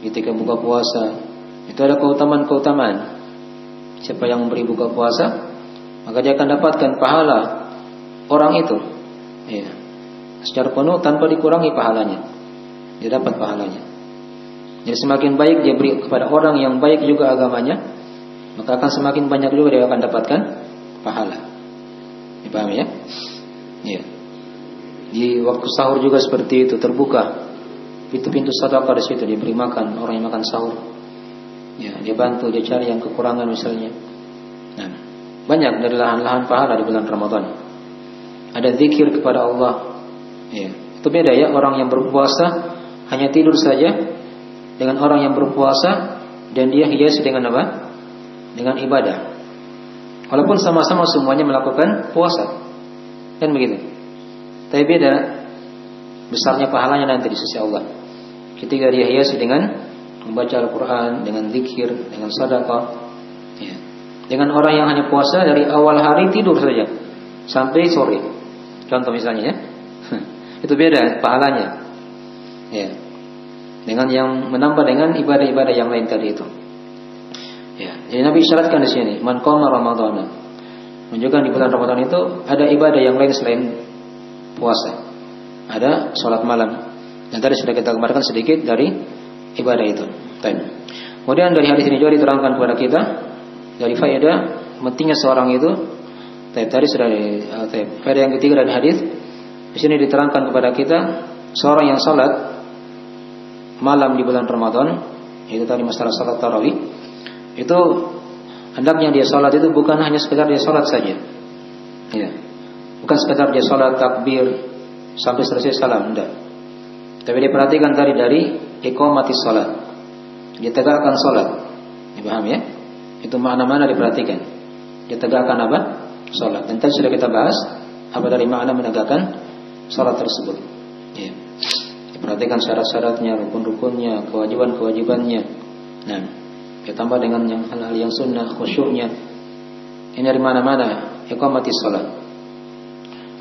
Ketika buka puasa, itu ada keutamaan-keutamaan. Siapa yang memberi buka puasa, maka dia akan dapatkan pahala orang itu. Ya. Secara penuh tanpa dikurangi pahalanya. Dia dapat pahalanya. Jadi semakin baik dia beri kepada orang yang baik juga agamanya, maka akan semakin banyak juga dia akan dapatkan pahala. Dipahami, ya? Iya. Di waktu sahur juga seperti itu, terbuka pintu-pintu sedekah di situ, dia beri makan orang yang makan sahur. Ya, dia bantu, dia cari yang kekurangan misalnya. Nah, banyak dari lahan-lahan pahala di bulan Ramadan. Ada zikir kepada Allah. Ya, itu beda, ya, orang yang berpuasa hanya tidur saja dengan orang yang berpuasa dan dia hiasi dengan apa? Dengan ibadah. Walaupun sama-sama semuanya melakukan puasa. Kan begitu. Tapi beda besarnya pahalanya nanti di sisi Allah. Ketika dia hiasi dengan membaca Al-Quran, dengan zikir, dengan sedekah. Ya. Dengan orang yang hanya puasa dari awal hari tidur saja sampai sore. Contoh misalnya, ya. Itu beda pahalanya. Ya. Dengan yang menambah dengan ibadah-ibadah yang lain tadi itu. Ya. Jadi Nabi isyaratkan di sini, man qama Ramadhana. Menunjukkan di bulan Ramadan itu ada ibadah yang lain selain puasa. Ada sholat malam. Dan tadi sudah kita kemarin sedikit dari ibadah itu. Kemudian dari hadis ini juga diterangkan kepada kita dari faedah pentingnya seorang itu. Tadi sudah faedah yang ketiga dari hadis. Di sini diterangkan kepada kita seorang yang salat malam di bulan Ramadan, itu tadi masalah salat tarawih, itu hendaknya dia salat itu bukan hanya sekedar dia salat saja. Ya. Bukan sekedar dia salat takbir sampai selesai salam, enggak. Tapi dia perhatikan tadi dari iqamatis salat. Dia tegakkan salat. Dipahami, ya? Itu makna-makna diperhatikan. Dia tegakkan apa? Salat. Dan tadi sudah kita bahas apa dari makna menegakkan salat tersebut. Ya. Diperhatikan syarat-syaratnya, rukun-rukunnya, kewajiban-kewajibannya. Nah, ditambah dengan yang hal-hal yang sunnah, khusyuknya. Ini dari mana-mana iqamatis salat.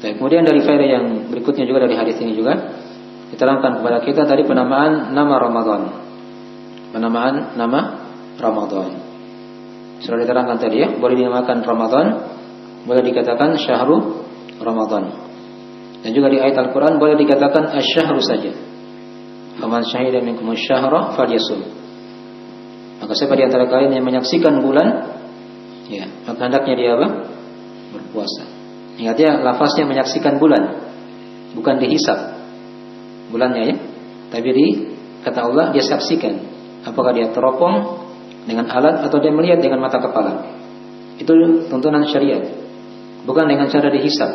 Kemudian dari faedah yang berikutnya juga dari hadis ini juga diterangkan kepada kita tadi penamaan nama Ramadan. Penamaan nama Ramadan. Sudah diterangkan tadi, ya, boleh dinamakan Ramadan, boleh dikatakan Syahrul Ramadan. Dan juga di ayat Al-Quran boleh dikatakan Asy-Syahru saja. Faman syahida minkum asy-syahra falyasum. Maka siapa di antara kalian yang menyaksikan bulan, ya, maka hendaknya dia apa? Berpuasa. Ingat, ya, lafaznya menyaksikan bulan, bukan dihisab bulannya, ya. Tapi kata Allah dia saksikan. Apakah dia teropong dengan alat atau dia melihat dengan mata kepala. Itu tuntunan syariat. Bukan dengan cara dihisab.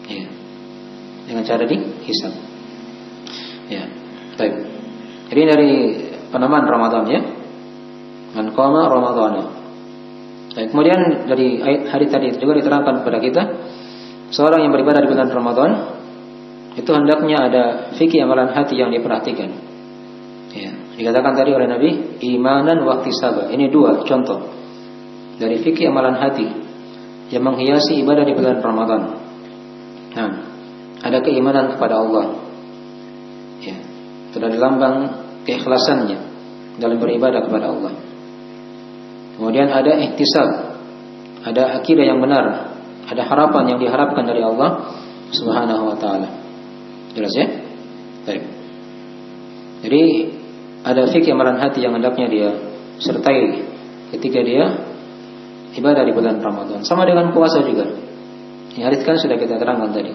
Ya. Dengan cara dihisab. Ya. Baik. Jadi dari penamaan Ramadan, ya. Man qama Ramadhana. Baik. Kemudian dari ayat hari tadi itu juga diterangkan kepada kita, seorang yang beribadah di bulan Ramadan itu hendaknya ada fikih amalan hati yang diperhatikan. Ya, dikatakan tadi oleh Nabi, imanan wa ihtisaban. Ini dua contoh dari fikih amalan hati yang menghiasi ibadah di bulan Ramadan. Nah, ada keimanan kepada Allah. Ya, itu dari lambang keikhlasannya dalam beribadah kepada Allah. Kemudian ada ihtisab, ada akidah yang benar, ada harapan yang diharapkan dari Allah Subhanahu wa taala. Jelas ya? Baik. Jadi ada fikih amalan hati yang hendaknya dia sertai ketika dia ibadah di bulan Ramadan. Sama dengan puasa juga. Ini hadis kan sudah kita terangkan tadi.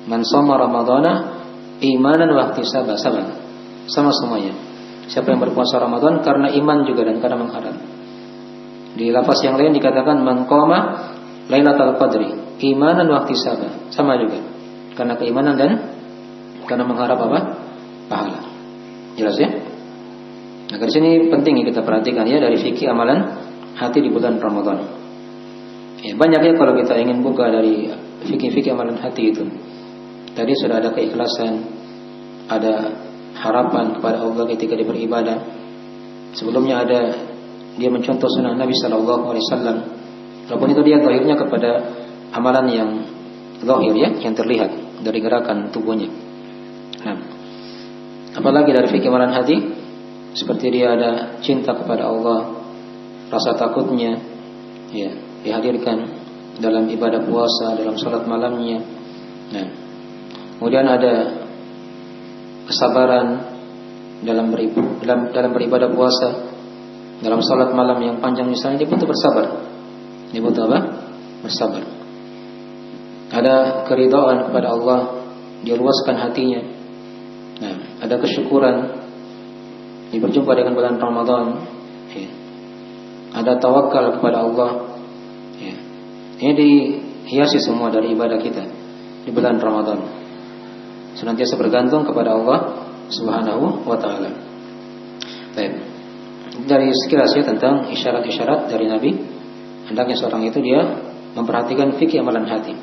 Man shoma ramadhana imanan wa ihtisaban, sama semuanya. Siapa yang berpuasa Ramadan karena iman juga dan karena mengharap. Di lafaz yang lain dikatakan man qama lailatul qadri imanan wa ihtisaban, sama juga. Karena keimanan dan karena mengharap apa? Pahala. Jelas ya? Nah, di sini penting kita perhatikan ya dari fikih amalan hati di bulan Ramadan. Ya, banyak ya kalau kita ingin buka dari fikih-fikih amalan hati itu. Tadi sudah ada keikhlasan, ada harapan kepada Allah ketika dia beribadah. Sebelumnya ada dia mencontoh sunnah Nabi Sallallahu Alaihi Wasallam. Walaupun itu dia zahirnya kepada amalan yang zahir ya, yang terlihat dari gerakan tubuhnya. Nah, apalagi dari fikih amalan hati, seperti dia ada cinta kepada Allah, rasa takutnya, ya, dihadirkan dalam ibadah puasa, dalam salat malamnya. Nah, kemudian ada kesabaran dalam beribadah puasa, dalam salat malam yang panjang misalnya, dia butuh bersabar. Dia butuh apa? Bersabar. Ada keridhaan kepada Allah, dia luaskan hatinya. Nah, ada kesyukuran, dia berjumpa dengan bulan Ramadan. Ya. Ada tawakal kepada Allah. Ya. Ini dihiasi semua dari ibadah kita di bulan Ramadan. Senantiasa bergantung kepada Allah Subhanahu wa taala. Baik. Dari sekilas ya tentang isyarat-isyarat dari Nabi, hendaknya seorang itu dia memperhatikan fikih amalan hati.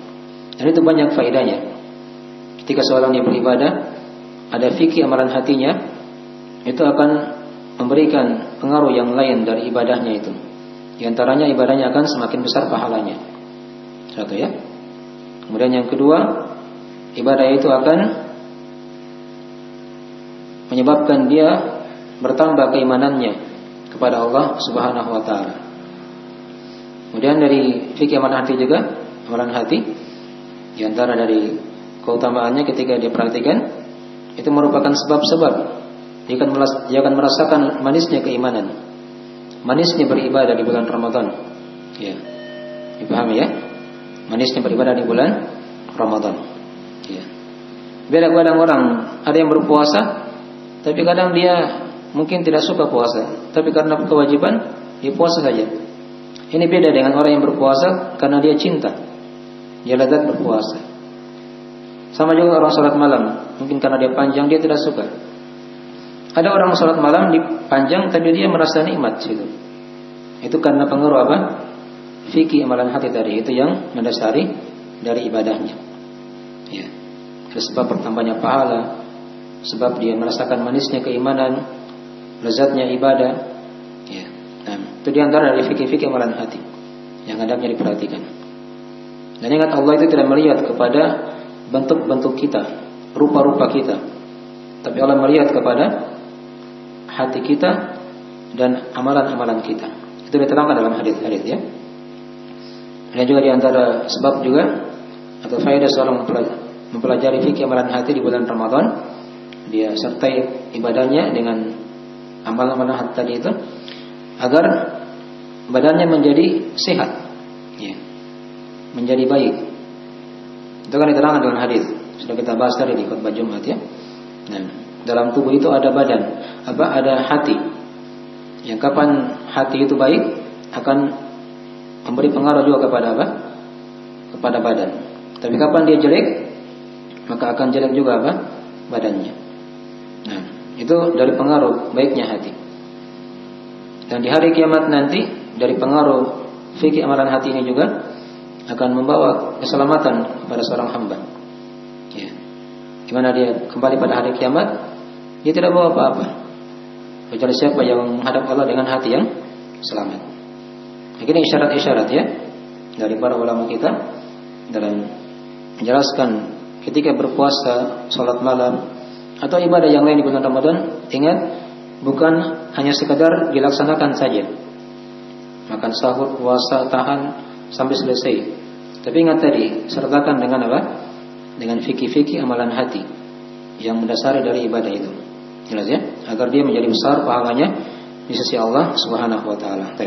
Dan itu banyak faedahnya. Ketika seorang dia beribadah, ada fikih amalan hatinya, itu akan memberikan pengaruh yang lain dari ibadahnya itu. Di antaranya ibadahnya akan semakin besar pahalanya. Satu ya. Kemudian yang kedua, ibadah itu akan menyebabkan dia bertambah keimanannya kepada Allah Subhanahu wa taala. Kemudian dari fikih amalan hati juga, amalan hati di antara dari keutamaannya ketika dia perhatikan, itu merupakan sebab-sebab dia akan merasakan manisnya keimanan, manisnya beribadah di bulan Ramadan. Ya, dipahami ya? Manisnya beribadah di bulan Ramadan. Ya. Beda kadang orang ada yang berpuasa, tapi kadang dia mungkin tidak suka puasa, tapi karena kewajiban dia puasa saja. Ini beda dengan orang yang berpuasa karena dia cinta, dia lazat berpuasa. Sama juga orang salat malam, mungkin karena dia panjang dia tidak suka. Ada orang salat malam panjang tapi dia merasa nikmat situ. Itu karena pengaruh apa? Fikih amalan hati tadi, itu yang mendasari dari ibadahnya. Ya. Sebab bertambahnya pahala, sebab dia merasakan manisnya keimanan, lezatnya ibadah. Ya. Nah, itu diantara dari fikih-fikih amalan hati yang hendaknya diperhatikan. Dan ingat, Allah itu tidak melihat kepada bentuk-bentuk kita, rupa-rupa kita, tapi Allah melihat kepada hati kita dan amalan-amalan kita. Itu diterangkan dalam hadis-hadis ya. Dan juga diantara sebab juga atau faedah seorang mempelajari fikih amalan hati di bulan Ramadan, dia sertai ibadahnya dengan amalan-amalan hati tadi itu, agar badannya menjadi sehat, ya, menjadi baik. Itu kan diterangkan dengan hadis, sudah kita bahas tadi di khutbah Jumat ya. Nah, dalam tubuh itu ada badan, ada hati. Yang kapan hati itu baik akan memberi pengaruh juga kepada apa? Kepada badan. Tapi kapan dia jelek, maka akan jelek juga apa? Badannya. Nah, itu dari pengaruh baiknya hati. Dan di hari kiamat nanti, dari pengaruh fikih amalan hati ini juga akan membawa keselamatan kepada seorang hamba. Ya. Gimana dia kembali pada hari kiamat, dia tidak bawa apa-apa, kecuali siapa yang menghadap Allah dengan hati yang selamat. Ini isyarat-isyarat ya dari para ulama kita dalam menjelaskan ketika berpuasa, salat malam atau ibadah yang lain di bulan Ramadan, ingat, bukan hanya sekadar dilaksanakan saja. Makan sahur, puasa, tahan sampai selesai. Tapi ingat tadi, sertakan dengan apa? Dengan fikih-fikih amalan hati yang mendasari dari ibadah itu. Jelas ya? Agar dia menjadi besar pahalanya di sisi Allah Subhanahu wa taala.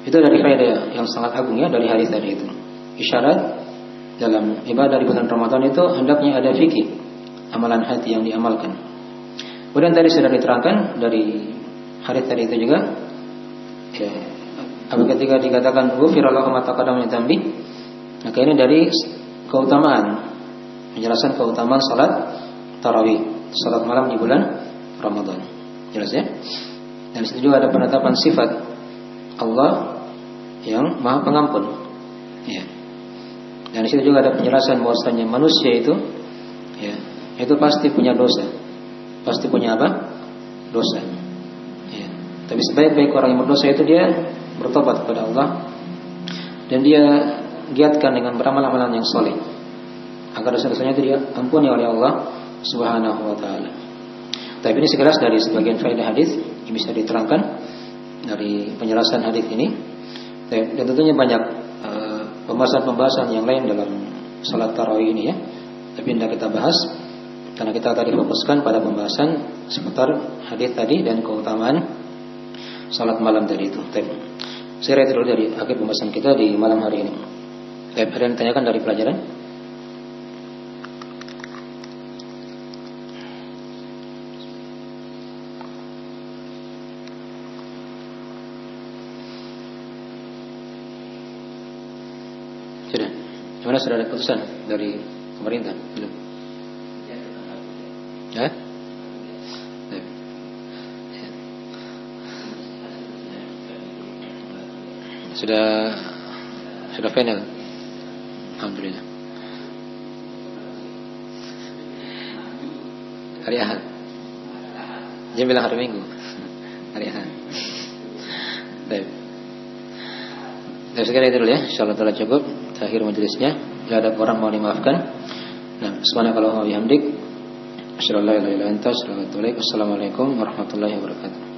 Itu dari faedah yang sangat agung ya dari hadis tadi itu. Isyarat dalam ibadah di bulan Ramadan itu hendaknya ada fikih amalan hati yang diamalkan. Kemudian tadi sudah diterangkan dari hadis tadi itu juga ya, ketika dikatakan ghufira lahu ma taqaddama min dzambi, maka ini dari keutamaan, menjelaskan keutamaan salat tarawih, salat malam di bulan Ramadan. Jelas ya? Dan di situ juga ada penetapan sifat Allah yang Maha Pengampun. Ya. Dan di situ juga ada penjelasan bahwasanya manusia itu ya, itu pasti punya dosa. Pasti punya apa? Dosa. Ya. Tapi sebaik-baik orang yang berdosa itu dia bertobat kepada Allah dan dia giatkan dengan beramal-amalan yang soleh agar dosa-dosanya itu dia ampuni oleh Allah Subhanahu wa taala. Tapi ini sekilas dari sebagian faedah hadis yang bisa diterangkan dari penjelasan hadis ini. Dan tentunya banyak pembahasan-pembahasan yang lain dalam salat tarawih ini ya. Tapi tidak kita bahas karena kita tadi fokuskan pada pembahasan seputar hadis tadi dan keutamaan salat malam tadi itu. Saya itu dulu dari akhir pembahasan kita di malam hari ini. Ada yang ditanyakan dari pelajaran? Sudah. Gimana, sudah ada keputusan dari pemerintah? Belum? Ya? Sudah final. Alhamdulillah. Hari Ahad. Dia bilang hari Minggu. Hari Ahad. Baik. Sekian itu dulu ya. Insyaallah telah cukup. Akhir majelisnya. Bila ada orang mau dimaafkan. Nah, subhanakallahumma wa bihamdik. Asyhadu an la ilaha illa anta astaghfiruka wa atubu ilaik. Assalamualaikum warahmatullahi wabarakatuh.